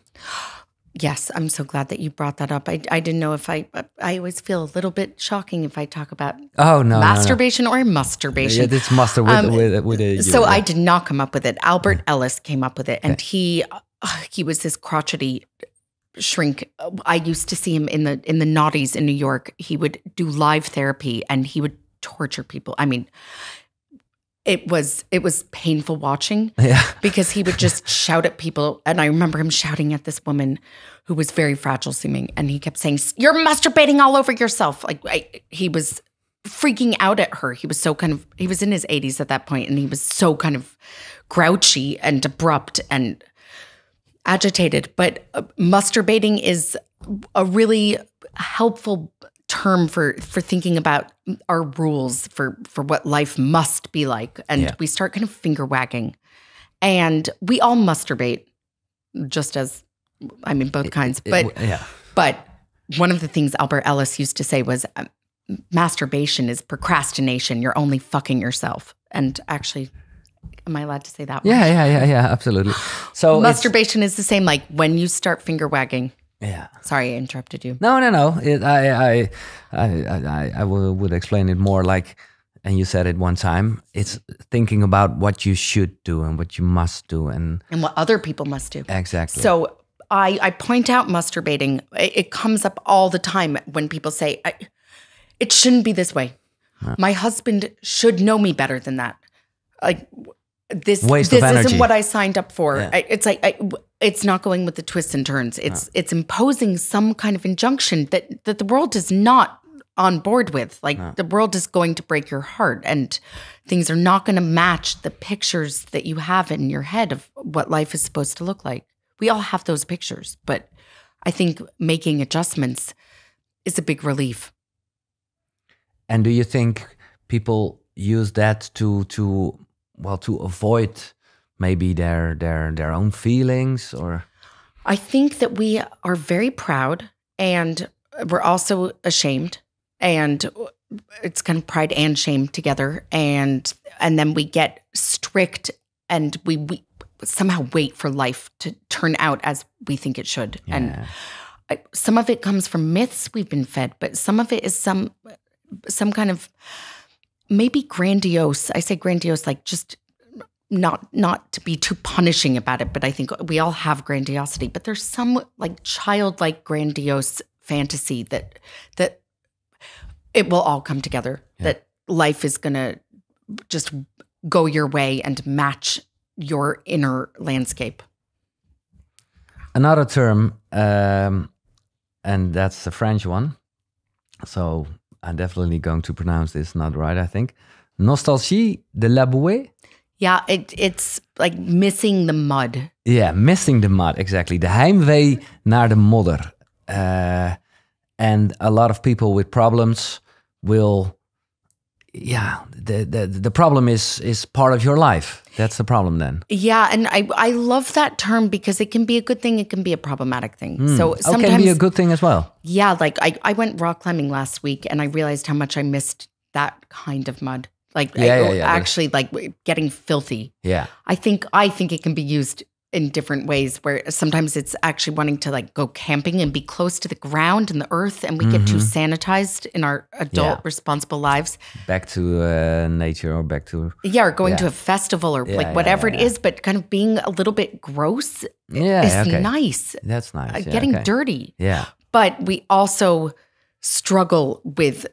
Yes, I'm so glad that you brought that up. I didn't know if I always feel a little bit shocking if I talk about masturbation or masturbation. Yeah, it's master with a. So I did not come up with it. Albert Ellis came up with it, and he was this crotchety shrink. I used to see him in the naughties in New York. He would do live therapy, and he would torture people. I mean, it was painful watching because he would just shout at people. And I remember him shouting at this woman who was very fragile seeming. And he kept saying, "You're masturbating all over yourself." He was freaking out at her. He was so he was in his 80s at that point, and he was so kind of grouchy and abrupt and agitated. But masturbating is a really helpful term for thinking about our rules for what life must be like. And we start kind of finger wagging. And we all masturbate, just as, I mean, both kinds. But one of the things Albert Ellis used to say was, masturbation is procrastination. You're only fucking yourself. And actually, am I allowed to say that? Yeah, absolutely. So masturbation is the same, like when you start finger wagging. Yeah. Sorry, I interrupted you. No. I would explain it more like, and you said it one time, it's thinking about what you should do and what you must do and what other people must do. Exactly. So I point out masturbating. It comes up all the time when people say, it shouldn't be this way. No. My husband should know me better than that. Like this isn't what I signed up for. Yeah. It's like it's not going with the twists and turns. It's imposing some kind of injunction that the world is not on board with. Like the world is going to break your heart, and things are not going to match the pictures that you have in your head of what life is supposed to look like. We all have those pictures, but I think making adjustments is a big relief. And do you think people use that to avoid maybe their own feelings? Or I think that we are very proud, and we're also ashamed, and it's kind of pride and shame together, and then we get strict, and we somehow wait for life to turn out as we think it should. Yeah. And some of it comes from myths we've been fed, but some of it is some kind of maybe grandiose. I say grandiose, like just not to be too punishing about it, but I think we all have grandiosity. But there's some like childlike grandiose fantasy that it will all come together, that life is going to just go your way and match your inner landscape. Another term, and that's the French one. So I'm definitely going to pronounce this not right, I think. Nostalgie de la bouée. Yeah, it's like missing the mud. Yeah, missing the mud, exactly. De heimwee naar de modder. And a lot of people with problems will, the problem is part of your life. That's the problem then. Yeah, and I love that term because it can be a good thing, it can be a problematic thing. So sometimes it can be a good thing as well. Yeah, like I went rock climbing last week and I realized how much I missed that kind of mud. Like actually like getting filthy. Yeah. I think it can be used in different ways, where sometimes it's actually wanting to like go camping and be close to the ground and the earth, and we get too sanitized in our adult responsible lives. Back to nature, or back to or going to a festival, or like whatever it is, but kind of being a little bit gross is nice. That's nice. Getting dirty. Yeah. But we also struggle with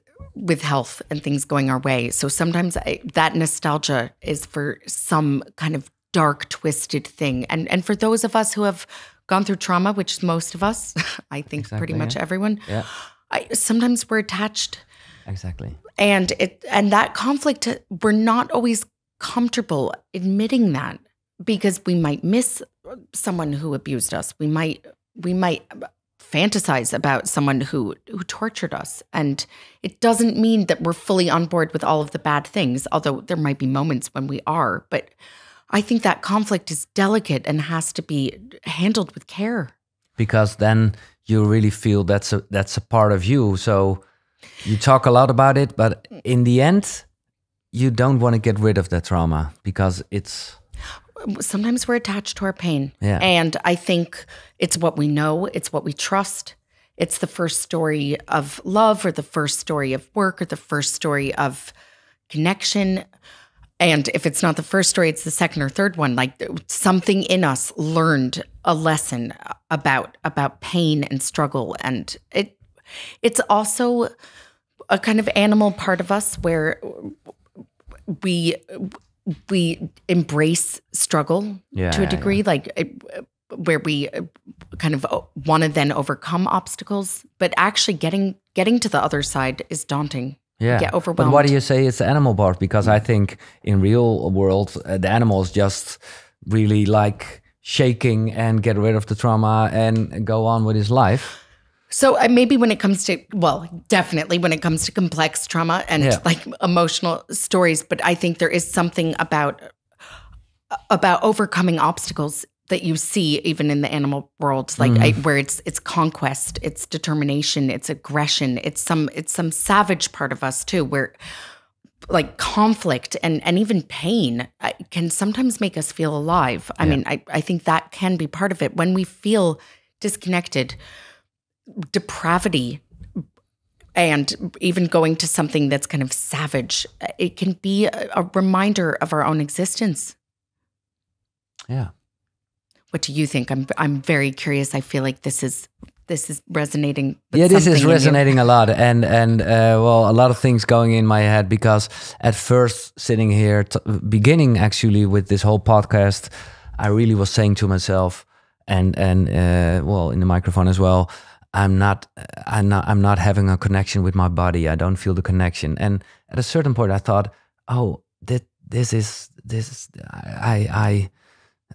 health and things going our way. So sometimes that nostalgia is for some kind of dark, twisted thing. And for those of us who have gone through trauma, which is most of us, I think pretty much everyone, sometimes we're attached exactly. And that conflict, we're not always comfortable admitting that, because we might miss someone who abused us. We might fantasize about someone who tortured us. And it doesn't mean that we're fully on board with all of the bad things, although there might be moments when we are. But I think that conflict is delicate and has to be handled with care. Because then you really feel that's a part of you. So you talk a lot about it, but in the end, you don't want to get rid of that trauma because it's... Sometimes we're attached to our pain. Yeah. And I think it's what we know. It's what we trust. It's the first story of love, or the first story of work, or the first story of connection. And if it's not the first story, it's the second or third one. Like, something in us learned a lesson about pain and struggle. And it's also a kind of animal part of us where we embrace struggle to a degree, where we kind of want to then overcome obstacles, but actually getting to the other side is daunting. Yeah, get overwhelmed. But what do you say it's the animal part? Because I think in real world, the animals just really like shaking and get rid of the trauma and go on with his life. So maybe when it comes to, definitely when it comes to complex trauma and like emotional stories, but I think there is something about overcoming obstacles that you see even in the animal world, like where it's conquest, it's determination, it's aggression, it's some savage part of us too, where like conflict and even pain can sometimes make us feel alive. I mean, I think that can be part of it. When we feel disconnected, depravity, and even going to something that's kind of savage, it can be a reminder of our own existence. Yeah. What do you think? I'm very curious. I feel like this is resonating. With this is resonating a lot, and a lot of things going in my head, because at first sitting here, beginning actually with this whole podcast, I really was saying to myself, and in the microphone as well, I'm not having a connection with my body. I don't feel the connection, and at a certain point, I thought,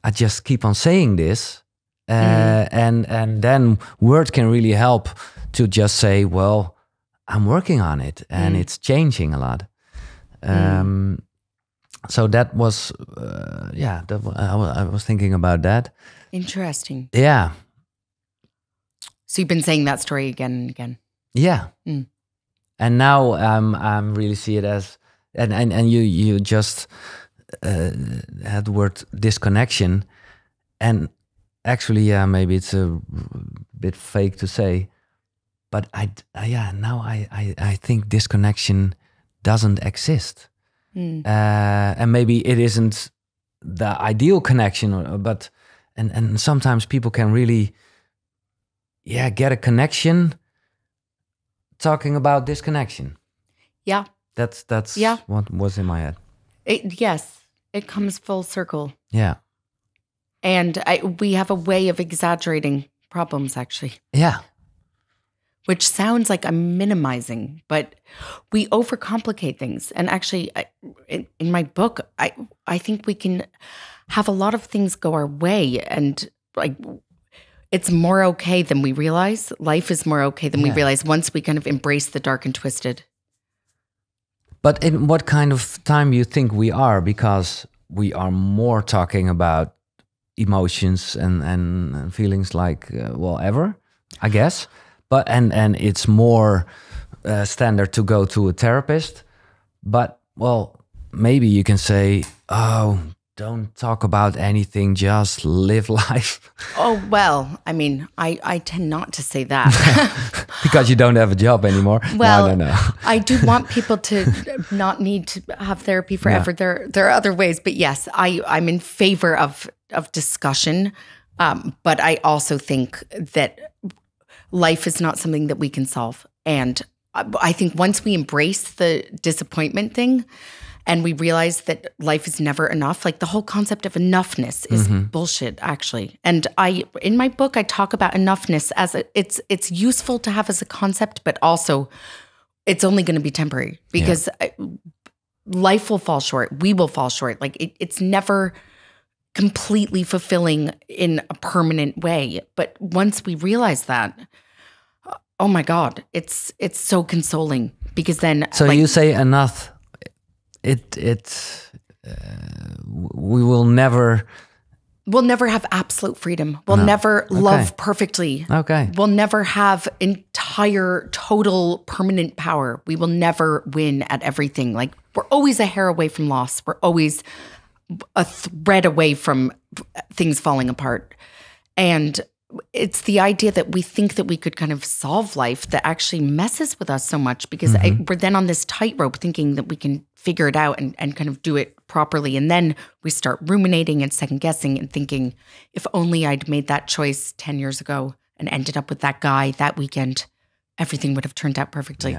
I just keep on saying this, and then words can really help to just say, well, I'm working on it, and it's changing a lot. So that was, I was thinking about that. Interesting. Yeah. So you've been saying that story again and again. Yeah. And now I'm really see it as, and you just had the word disconnection, and actually, maybe it's a bit fake to say, but now I think disconnection doesn't exist, and maybe it isn't the ideal connection, but and sometimes people can really, get a connection talking about disconnection. Yeah, that's what was in my head. It comes full circle. Yeah. And we have a way of exaggerating problems, actually. Yeah. Which sounds like I'm minimizing, but we overcomplicate things. And actually, in my book, I think we can have a lot of things go our way. And like, it's more okay than we realize. Life is more okay than we realize once we kind of embrace the dark and twisted. But in what kind of time you think we are? Because we are more talking about emotions and feelings like, ever, I guess. But and it's more standard to go to a therapist. But, maybe you can say, don't talk about anything, just live life. Oh, well, I mean, I tend not to say that. Because you don't have a job anymore. Well, no. I do want people to not need to have therapy forever. Yeah. There are other ways, but yes, I'm in favor of discussion. But I also think that life is not something that we can solve. And I think once we embrace the disappointment thing, and we realize that life is never enough, like the whole concept of enoughness is bullshit, actually. And in my book, I talk about enoughness as it's useful to have as a concept, but also it's only going to be temporary because life will fall short. We will fall short. Like it's never completely fulfilling in a permanent way. But once we realize that, oh my God, it's so consoling because then. So you say enough. We will never. We'll never have absolute freedom. We'll never love perfectly. Okay. We'll never have entire, total, permanent power. We will never win at everything. Like we're always a hair away from loss. We're always a thread away from things falling apart. And it's the idea that we think that we could kind of solve life that actually messes with us so much because we're then on this tightrope thinking that we can figure it out and kind of do it properly. And then we start ruminating and second guessing and thinking, if only I'd made that choice 10 years ago and ended up with that guy that weekend, everything would have turned out perfectly.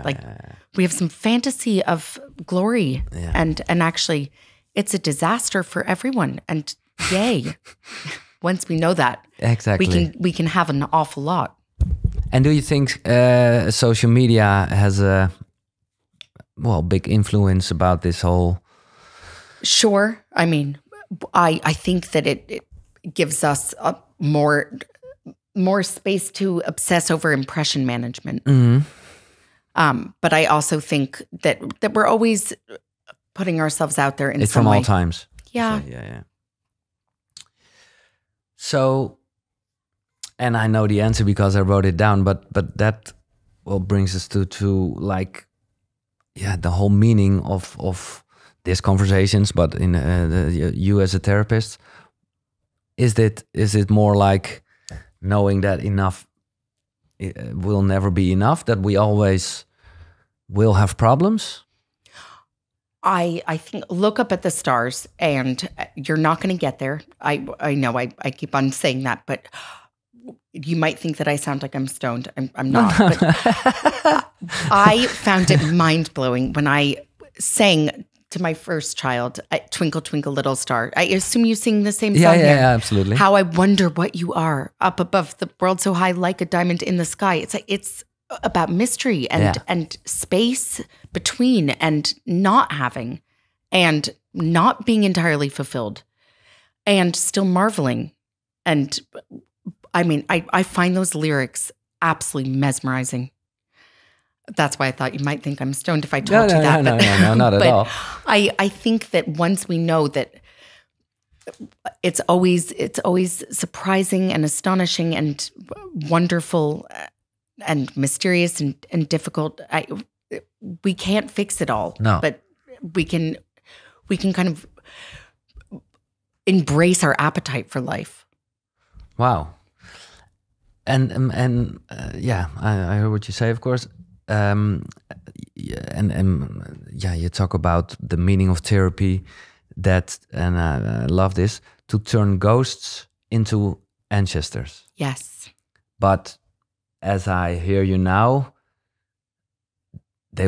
We have some fantasy of glory and actually it's a disaster for everyone. And yay, once we know that, exactly, we can have an awful lot. And do you think social media has a big influence about this whole? Sure. I mean, I think that it gives us more space to obsess over impression management. But I also think that we're always putting ourselves out there in some way. It's from all times. Yeah. So, So, and I know the answer because I wrote it down, but that brings us to like, the whole meaning of these conversations. But in you as a therapist, is it more like knowing that enough will never be enough, that we always will have problems? I think look up at the stars and you're not going to get there. I know I keep on saying that, but you might think that I sound like I'm stoned. I'm not. But I found it mind-blowing when I sang to my first child, Twinkle, Twinkle, Little Star. I assume you sing the same song here. Yeah, absolutely. How I wonder what you are up above the world so high like a diamond in the sky. It's about mystery and space between and not having and not being entirely fulfilled and still marveling. And I mean, I find those lyrics absolutely mesmerizing. That's why I thought you might think I'm stoned if I told you that. No, not at all. I think that once we know that it's always surprising and astonishing and wonderful and mysterious and difficult. We can't fix it all. No. But we can kind of embrace our appetite for life. Wow. And I heard what you say, of course. You talk about the meaning of therapy, and I love this, to turn ghosts into ancestors. Yes. But as I hear you now, they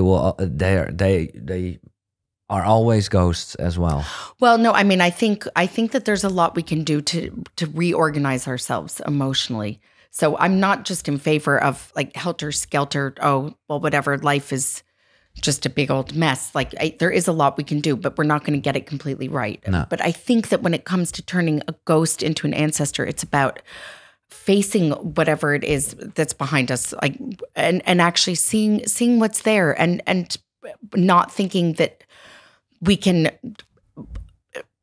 are always ghosts as well. Well, no, I mean, I think that there's a lot we can do to reorganize ourselves emotionally. So I'm not just in favor of like helter-skelter, whatever, life is just a big old mess. Like there is a lot we can do, but we're not going to get it completely right. No. But I think that when it comes to turning a ghost into an ancestor, it's about facing whatever it is that's behind us, like and actually seeing what's there and not thinking that we can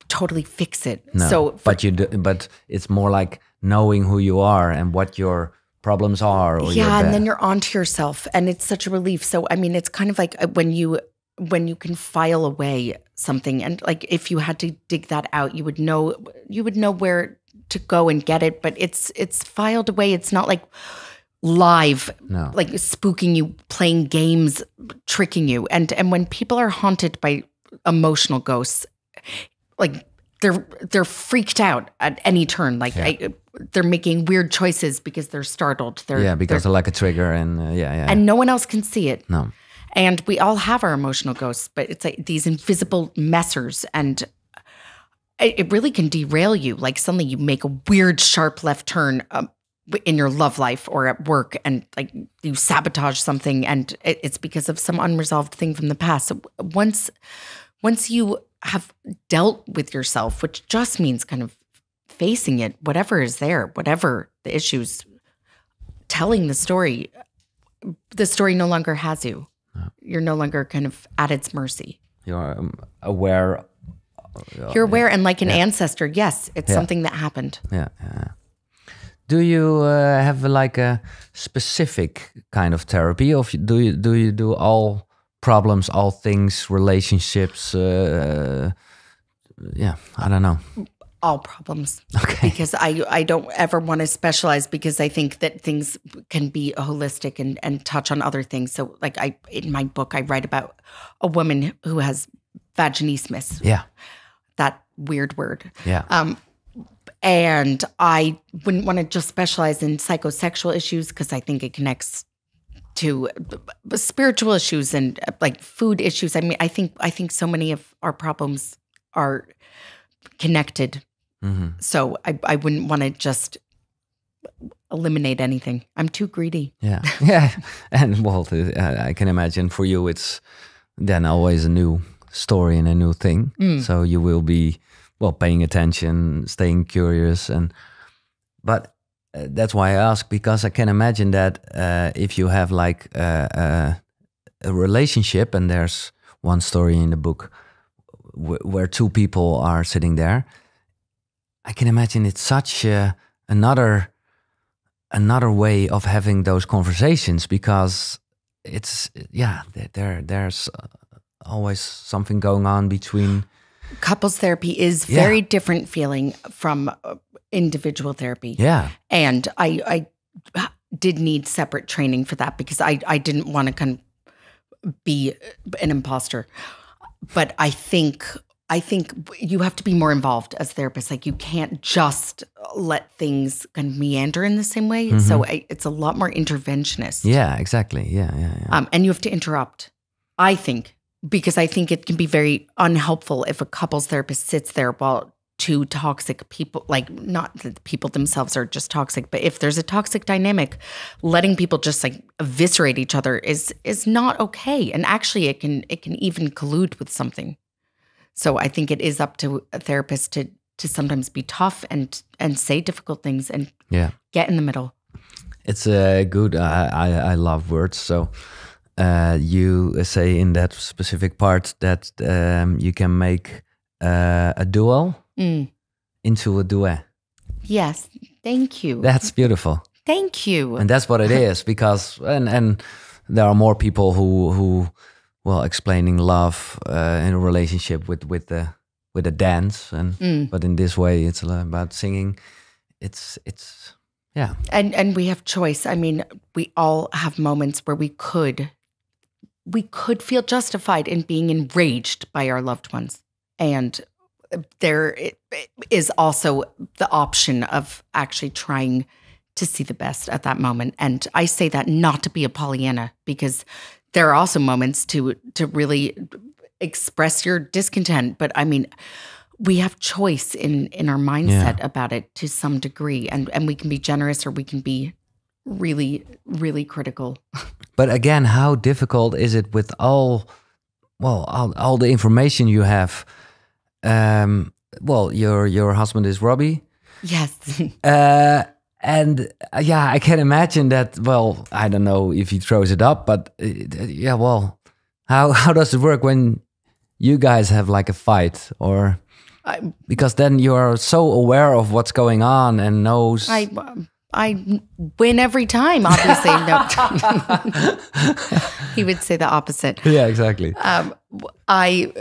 totally fix it. No, but it's more like knowing who you are and what your problems are. And then you're onto yourself, and it's such a relief. So I mean, it's kind of like when you can file away something, and like if you had to dig that out, you would know where to go and get it. But it's filed away. It's not like live, like spooking you, playing games, tricking you. And when people are haunted by emotional ghosts, like they're freaked out at any turn. Like they're making weird choices because they're startled. Because they're like a trigger, and and no one else can see it. No, and we all have our emotional ghosts, but it's like these invisible messers, and it really can derail you. Like suddenly you make a weird sharp left turn in your love life or at work, and like you sabotage something, and it's because of some unresolved thing from the past. So once you have dealt with yourself, which just means kind of facing it, whatever is there, whatever the issues, telling the story no longer has you. You're no longer kind of at its mercy. You're aware. You're aware, and like an ancestor, yes, it's something that happened. Yeah. Do you have like a specific kind of therapy, or do you do all problems, all things, relationships? I don't know. All problems. Okay. Because I don't ever want to specialize, because I think that things can be holistic and touch on other things. So like in my book, I write about a woman who has vaginismus. Yeah. That weird word. Yeah. And I wouldn't want to just specialize in psychosexual issues, because I think it connects to spiritual issues and like food issues. I mean, I think so many of our problems are connected. Mm-hmm. So I wouldn't want to just eliminate anything. I'm too greedy. Yeah. Yeah. And well, I can imagine for you, it's then always a new story and a new thing. So you will be, well, paying attention, staying curious. But that's why I ask, because I can imagine that if you have like a relationship, and there's one story in the book where two people are sitting there, I can imagine it's such another way of having those conversations, because it's there's always something going on between. Couples therapy is very different feeling from individual therapy. Yeah. And I did need separate training for that, because I didn't want to kind of be an imposter. But I think you have to be more involved as therapists. Like, you can't just let things kind of meander in the same way. Mm-hmm. So it's a lot more interventionist. Yeah, exactly. Yeah. And you have to interrupt, I think, because I think it can be very unhelpful if a couples therapist sits there while two toxic people, like, not that the people themselves are just toxic, but if there's a toxic dynamic, letting people just like eviscerate each other is not okay. And actually it can even collude with something. So I think it is up to a therapist to sometimes be tough and say difficult things and get in the middle. It's good. I love words. So you say in that specific part that you can make a duel into a duet. Yes, thank you. That's beautiful. Thank you. And that's what it is, because and there are more people who well, explaining love in a relationship with the dance, and but in this way it's about singing. It's yeah. And we have choice. I mean, we all have moments where we could feel justified in being enraged by our loved ones. And there is also the option of actually trying to see the best at that moment. And I say that not to be a Pollyanna, because there are also moments to really express your discontent. But I mean, we have choice in our mindset about it to some degree. And we can be generous, or we can be really, really critical. But again, how difficult is it with all the information you have? Well, your husband is Robbie. Yes. And I can imagine that. Well, I don't know if he throws it up, but well, how does it work when you guys have like a fight, or because then you are so aware of what's going on and knows. I win every time, obviously. No. He would say the opposite. Yeah, exactly. I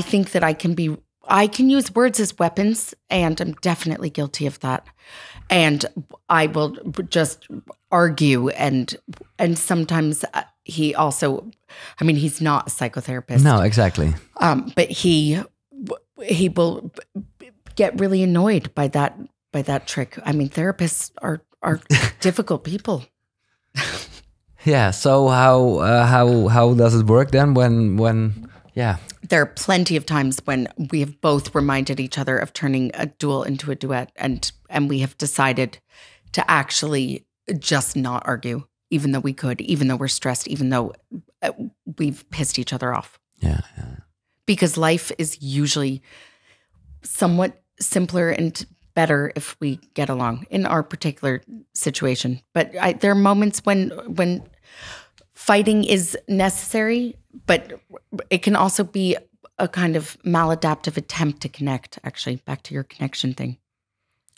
think that I can use words as weapons, and I'm definitely guilty of that. And I will just argue, and sometimes he also, I mean, he's not a psychotherapist. No, exactly. But he will get really annoyed by that trick. I mean, therapists are difficult people. Yeah. So how does it work then when There are plenty of times when we have both reminded each other of turning a duel into a duet, and we have decided to actually just not argue, even though we could, even though we're stressed, even though we've pissed each other off. Yeah. Because life is usually somewhat simpler and better if we get along in our particular situation. But there are moments when fighting is necessary, but it can also be a kind of maladaptive attempt to connect, actually, back to your connection thing.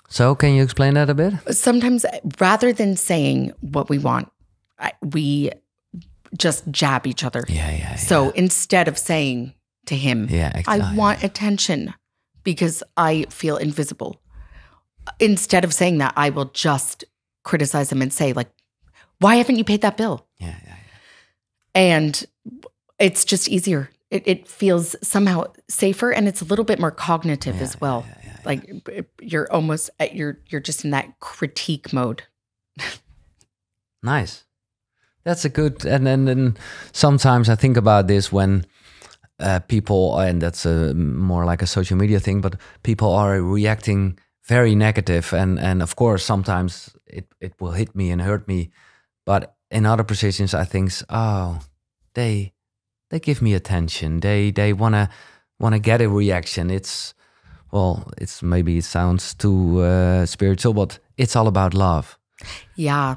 So can you explain that a bit? Sometimes rather than saying what we want, we just jab each other. Yeah. So instead of saying to him, I want attention because I feel invisible. Instead of saying that, I will just criticize him and say, like, why haven't you paid that bill? Yeah. And it's just easier. It feels somehow safer, and it's a little bit more cognitive as well. Yeah. Like you're almost you're just in that critique mode. Nice. That's a good. And then sometimes I think about this when people, and that's more like a social media thing, but people are reacting very negative, and of course sometimes it will hit me and hurt me, but in other positions I think, they give me attention. They wanna get a reaction. Maybe it sounds too spiritual, but it's all about love. Yeah.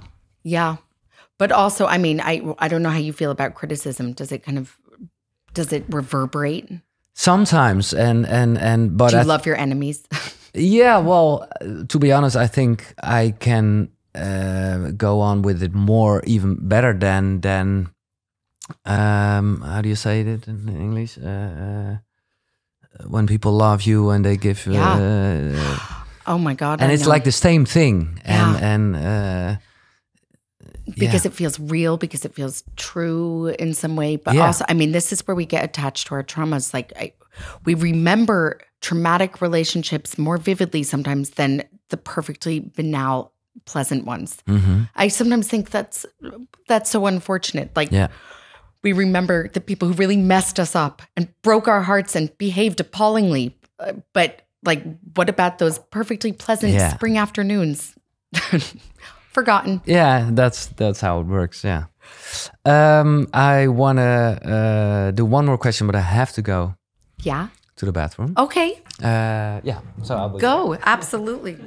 But also, I mean, I don't know how you feel about criticism. Does it reverberate? Sometimes, but do you love your enemies? Yeah, well, to be honest, I think I can go on with it more, even better than how do you say it in English? When people love you and they give. Oh my God! And it's like the same thing, because it feels real, because it feels true in some way. But also, I mean, this is where we get attached to our traumas. Like we remember traumatic relationships more vividly sometimes than the perfectly banal, pleasant ones. Mm-hmm. I sometimes think that's so unfortunate. Like we remember the people who really messed us up and broke our hearts and behaved appallingly. But like, what about those perfectly pleasant spring afternoons? Forgotten. Yeah, that's how it works. Yeah. I want to do one more question, but I have to go. Yeah. To the bathroom. Okay. So I'll go. Absolutely.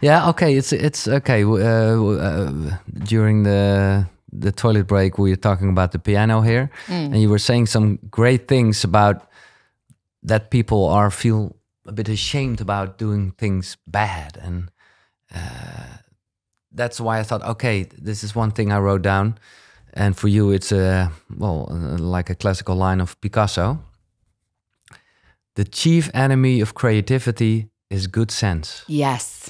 Yeah. Okay. It's okay. During the toilet break, we were talking about the piano here, and you were saying some great things about that people feel a bit ashamed about doing things bad, and that's why I thought, okay, this is one thing I wrote down. And for you, it's like a classical line of Picasso. The chief enemy of creativity is good sense. Yes.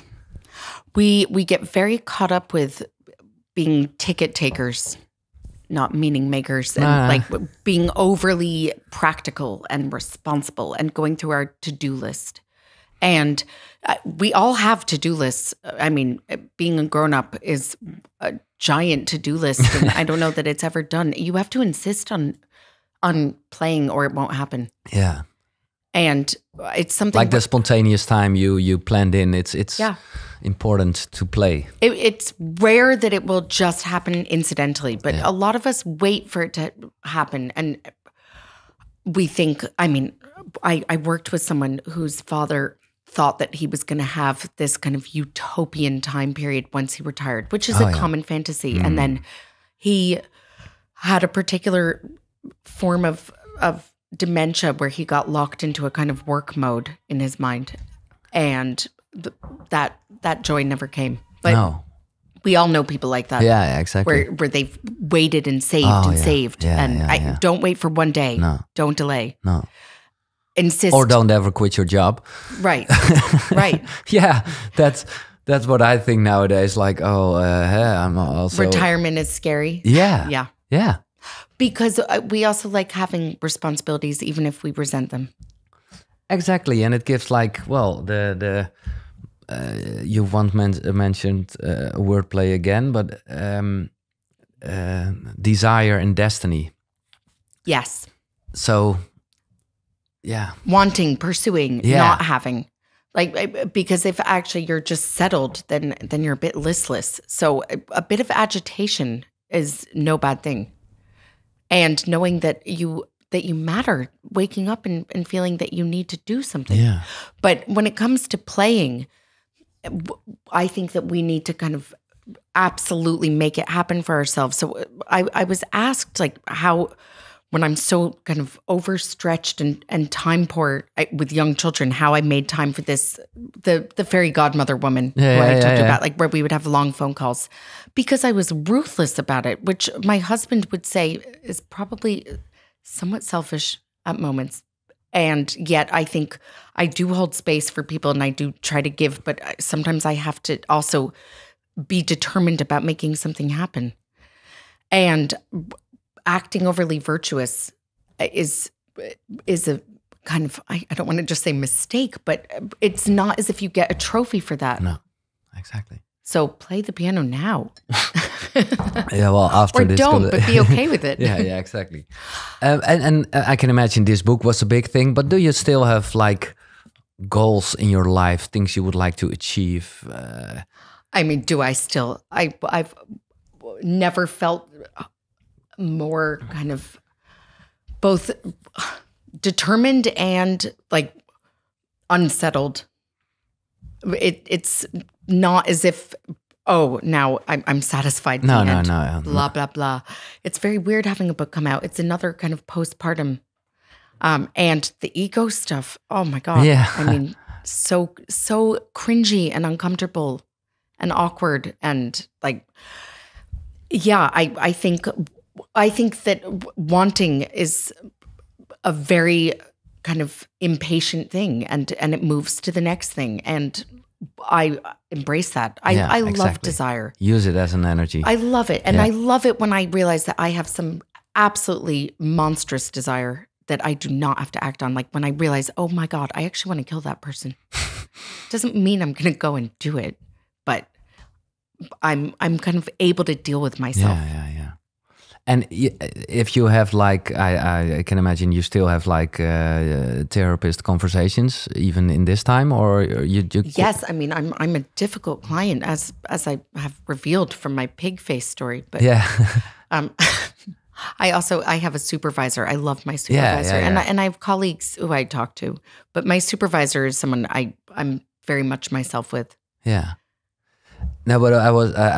We get very caught up with being ticket takers, not meaning makers, and like being overly practical and responsible and going through our to-do list. And we all have to-do lists. I mean, being a grown-up is a giant to-do list, and I don't know that it's ever done. You have to insist on playing or it won't happen. Yeah. And it's something like the spontaneous time you planned in. It's important to play. It's rare that it will just happen incidentally, but a lot of us wait for it to happen. And we think, I mean, I worked with someone whose father thought that he was going to have this kind of utopian time period once he retired, which is a common fantasy. And then he had a particular form of dementia where he got locked into a kind of work mode in his mind. And that joy never came. But we all know people like that. Yeah, exactly. Where they've waited and saved. Yeah, don't wait for one day. No. Don't delay. No. Insist. Or don't ever quit your job. Right. Right. Yeah, that's what I think nowadays. Like, I'm also... Retirement is scary. Yeah. Yeah. Yeah. Because we also like having responsibilities, even if we resent them. Exactly, and it gives the you once mentioned wordplay again, but desire and destiny. Yes. So, yeah. Wanting, pursuing, not having. Because if actually you're just settled, then you're a bit listless. So a bit of agitation is no bad thing. And knowing that you matter, waking up and feeling that you need to do something. Yeah. But when it comes to playing, I think that we need to kind of absolutely make it happen for ourselves. So I was asked like how, when I'm so kind of overstretched and time poor with young children, how I made time for this, the fairy godmother woman who I talked about, like where we would have long phone calls, because I was ruthless about it, which my husband would say is probably somewhat selfish at moments. And yet I think I do hold space for people and I do try to give, but sometimes I have to also be determined about making something happen. And acting overly virtuous is a kind of, I don't want to just say mistake, but it's not as if you get a trophy for that. No, exactly. So play the piano now. Yeah, well, after or this, don't, but be okay with it. yeah, exactly. And I can imagine this book was a big thing, but do you still have like goals in your life, things you would like to achieve? I mean, do I still? I've never felt more kind of both determined and like unsettled. It's not as if, oh, now I'm satisfied. No. Blah, blah, blah. It's very weird having a book come out. It's another kind of postpartum. And the ego stuff, oh my God. Yeah. I mean, so cringy and uncomfortable and awkward. And like, yeah, I think that wanting is a very kind of impatient thing, and it moves to the next thing. And I embrace that. I love desire. Use it as an energy. I love it. And I love it when I realize that I have some absolutely monstrous desire that I do not have to act on. Like when I realize, oh my God, I actually want to kill that person. Doesn't mean I'm going to go and do it, but I'm kind of able to deal with myself. Yeah. And if you have like, I can imagine you still have like therapist conversations even in this time, or you Yes, I mean I'm a difficult client, as I have revealed from my pig face story. But yeah, I have a supervisor. I love my supervisor, and I have colleagues who I talk to. But my supervisor is someone I'm very much myself with. Yeah. No, but I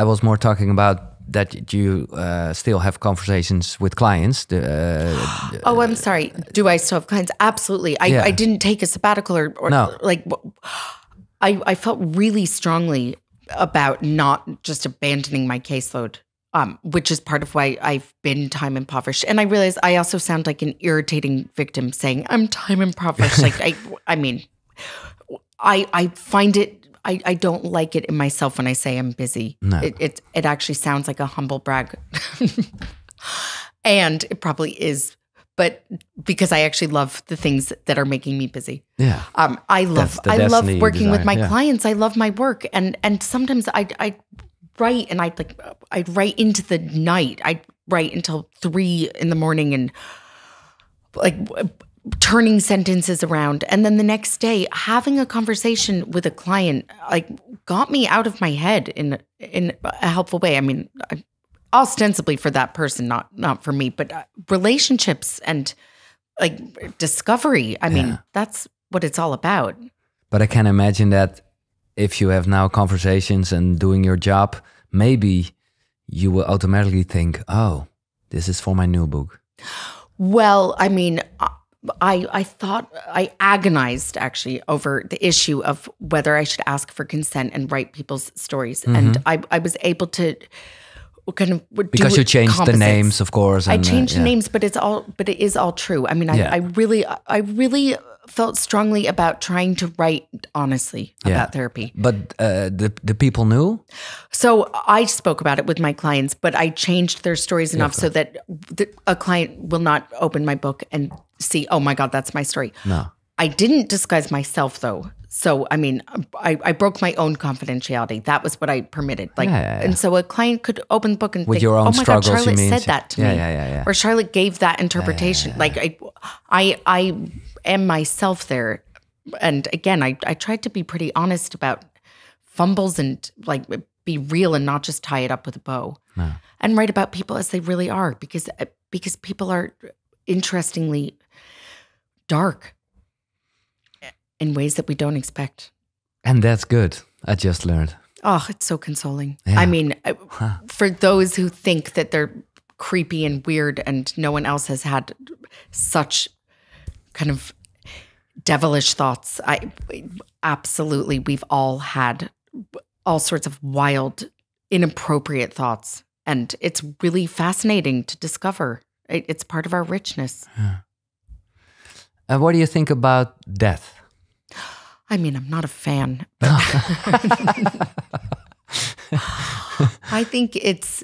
was more talking about that you still have conversations with clients. Oh, I'm sorry. Do I still have clients? Absolutely. I didn't take a sabbatical or no. Like I felt really strongly about not just abandoning my caseload, which is part of why I've been time impoverished. And I realize I also sound like an irritating victim saying I'm time impoverished. Like I mean, I find it. I don't like it in myself when I say I'm busy. No. It actually sounds like a humble brag. And it probably is, but because I actually love the things that are making me busy. Yeah. I love working with my clients. I love my work. And sometimes I write and I'd write into the night. I'd write until 3 a.m. and like turning sentences around. And then the next day, having a conversation with a client like got me out of my head in a helpful way. I mean, ostensibly for that person, not for me, but relationships and like discovery. I mean, that's what it's all about. But I can imagine that if you have now conversations and doing your job, maybe you will automatically think, oh, this is for my new book. Well, I mean, I thought, I agonized actually over the issue of whether I should ask for consent and write people's stories. Mm-hmm. And I was able to kind of do because you changed composites. The names, of course. And, I changed the names, but it is all true. I mean, I really felt strongly about trying to write honestly about therapy. But the people knew? So I spoke about it with my clients, but I changed their stories enough so that a client will not open my book and see, oh my God, that's my story. No. I didn't disguise myself though. So, I mean, I broke my own confidentiality. That was what I permitted. Like, and so a client could open the book and with think, your own oh my God, Charlotte said that to me. Yeah. Or Charlotte gave that interpretation. Like I am myself there. And again, I tried to be pretty honest about fumbles and like be real and not just tie it up with a bow. No. And write about people as they really are, because people are interestingly dark in ways that we don't expect. And that's good. I just learned. Oh, it's so consoling. Yeah. I mean, for those who think that they're creepy and weird and no one else has had such kind of devilish thoughts, absolutely, we've all had all sorts of wild, inappropriate thoughts. And it's really fascinating to discover. It's part of our richness. Yeah. What do you think about death? I mean, I'm not a fan. But I think it's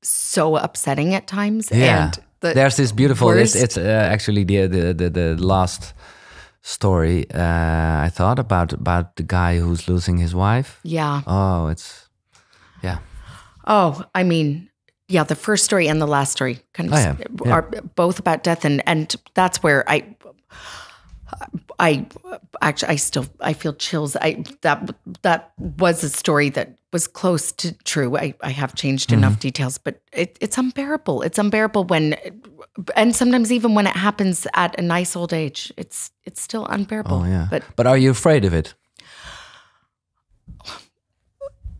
so upsetting at times. Yeah. And there's this beautiful. It's actually the last story I thought about the guy who's losing his wife. Yeah. Oh, it's yeah. Oh, I mean, yeah. The first story and the last story kind of are both about death, and that's where I feel chills. That was a story that was close to true. I have changed enough details, but it's unbearable. It's unbearable and sometimes even when it happens at a nice old age, it's still unbearable. Oh yeah. But are you afraid of it?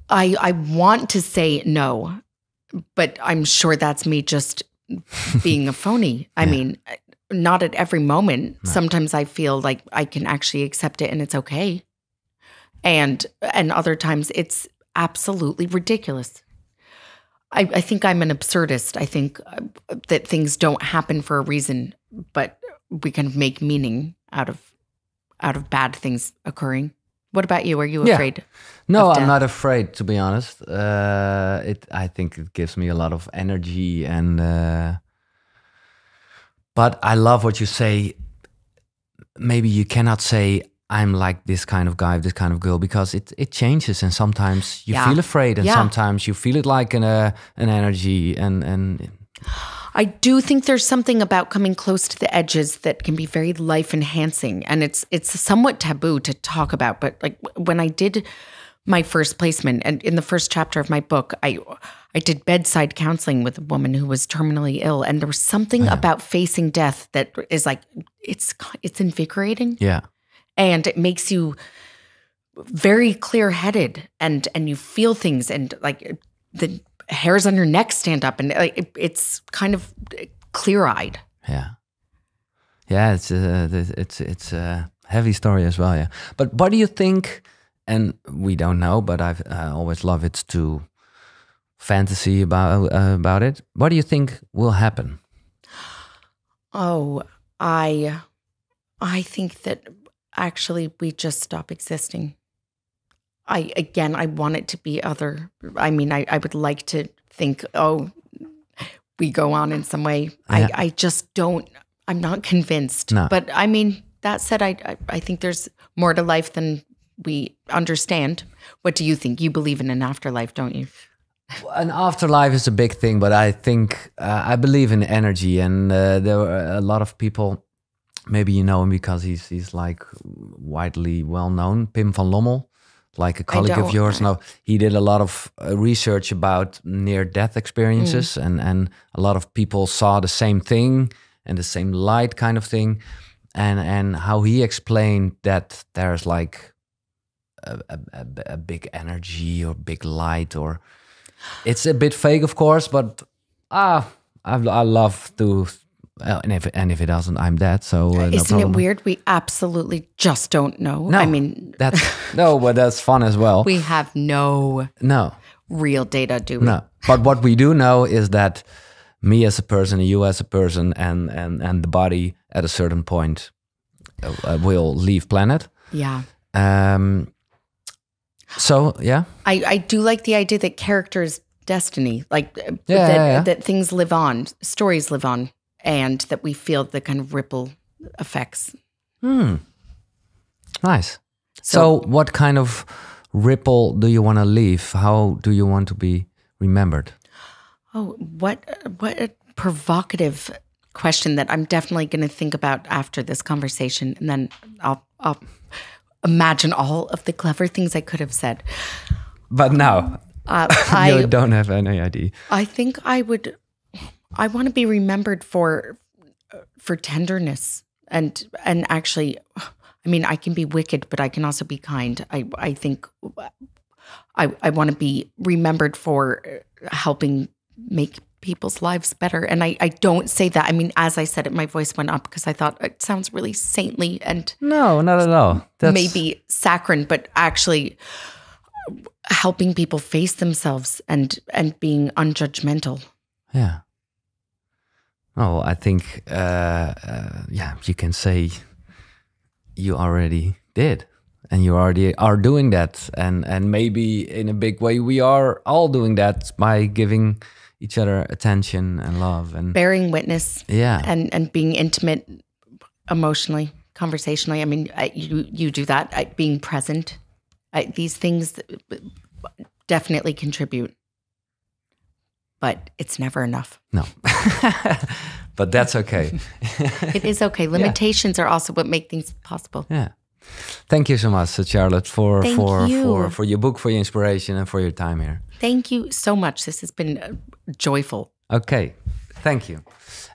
I want to say no, but I'm sure that's me just being a phony. I mean, not at every moment. No. Sometimes I feel like I can actually accept it and it's okay. And other times it's absolutely ridiculous. I think I'm an absurdist. I think that things don't happen for a reason, but we kind of make meaning out of bad things occurring. What about you? Are you afraid? No, I'm not afraid, to be honest. I think it gives me a lot of energy and... But I love what you say. Maybe you cannot say, I'm like this kind of guy, this kind of girl, because it changes. And sometimes you feel afraid and sometimes you feel it like an energy. And I do think there's something about coming close to the edges that can be very life enhancing. And it's somewhat taboo to talk about. But like when I did my first placement and in the first chapter of my book, I did bedside counseling with a woman who was terminally ill, and there was something about facing death that is like it's invigorating. Yeah, and it makes you very clear-headed, and you feel things, and like the hairs on your neck stand up, and it's kind of clear-eyed. Yeah. It's a heavy story as well. Yeah, but what do you think? And we don't know, but I always love it to. Fantasy about it. What do you think will happen? Oh, I think that actually we just stop existing. I want it to be other. I mean, I would like to think, we go on in some way. Yeah. I just don't. I'm not convinced. No. But I mean, that said, I think there's more to life than we understand. What do you think? You believe in an afterlife, don't you? An afterlife is a big thing, but I think I believe in energy, and there are a lot of people. Maybe you know him because he's like widely well known. Pim van Lommel, like a colleague of yours. No, he did a lot of research about near-death experiences, and a lot of people saw the same thing and the same light kind of thing, and how he explained that there's like a big energy or big light or. It's a bit fake, of course, but I love to, and if it doesn't, I'm dead. So isn't it weird? We absolutely just don't know. No, I mean, but that's fun as well. We have no real data, do we? No, but what we do know is that me as a person, you as a person, and the body at a certain point will leave planet. Yeah. So, yeah. I do like the idea that characters' destiny, like that things live on, stories live on, and that we feel the kind of ripple effects. Nice. So what kind of ripple do you want to leave? How do you want to be remembered? Oh, what a provocative question that I'm definitely going to think about after this conversation, and then imagine all of the clever things I could have said. But now, you don't have any idea. I think I want to be remembered for tenderness and actually, I mean, I can be wicked, but I can also be kind. I think I want to be remembered for helping make people's lives better. And I don't say that. I mean, as I said it, my voice went up because I thought it sounds really saintly and no, not at all. That's maybe saccharine, but actually helping people face themselves and being unjudgmental. Yeah. Oh, I think, you can say you already did. And you already are doing that. And maybe in a big way, we are all doing that by giving each other attention and love. And bearing witness. Yeah. And being intimate emotionally, conversationally. I mean, you do that. Being present. These things definitely contribute. But it's never enough. No. But that's okay. It is okay. Limitations are also what make things possible. Yeah. Thank you so much, Charlotte, for your book, for your inspiration, and for your time here. Thank you so much. This has been joyful. Oké, thank you.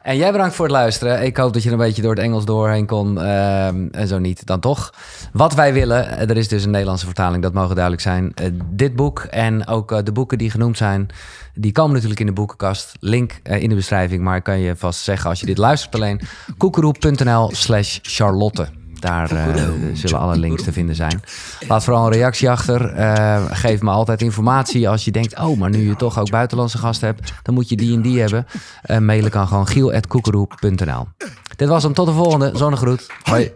En jij bedankt voor het luisteren. Ik hoop dat je een beetje door het Engels doorheen kon. En zo niet, dan toch. Wat wij willen, er is dus een Nederlandse vertaling, dat mogen duidelijk zijn. Dit boek en ook de boeken die genoemd zijn, die komen natuurlijk in de boekenkast. Link in de beschrijving, maar ik kan je vast zeggen als je dit luistert alleen. KUKURU.nl/Charlotte. Daar zullen alle links te vinden zijn. Laat vooral een reactie achter. Geef me altijd informatie als je denkt, oh, maar nu je toch ook buitenlandse gasten hebt, dan moet je die en die hebben. Mailen kan gewoon giel@kukuru.nl. Dit was hem, tot de volgende. Zonnegroet. Hoi.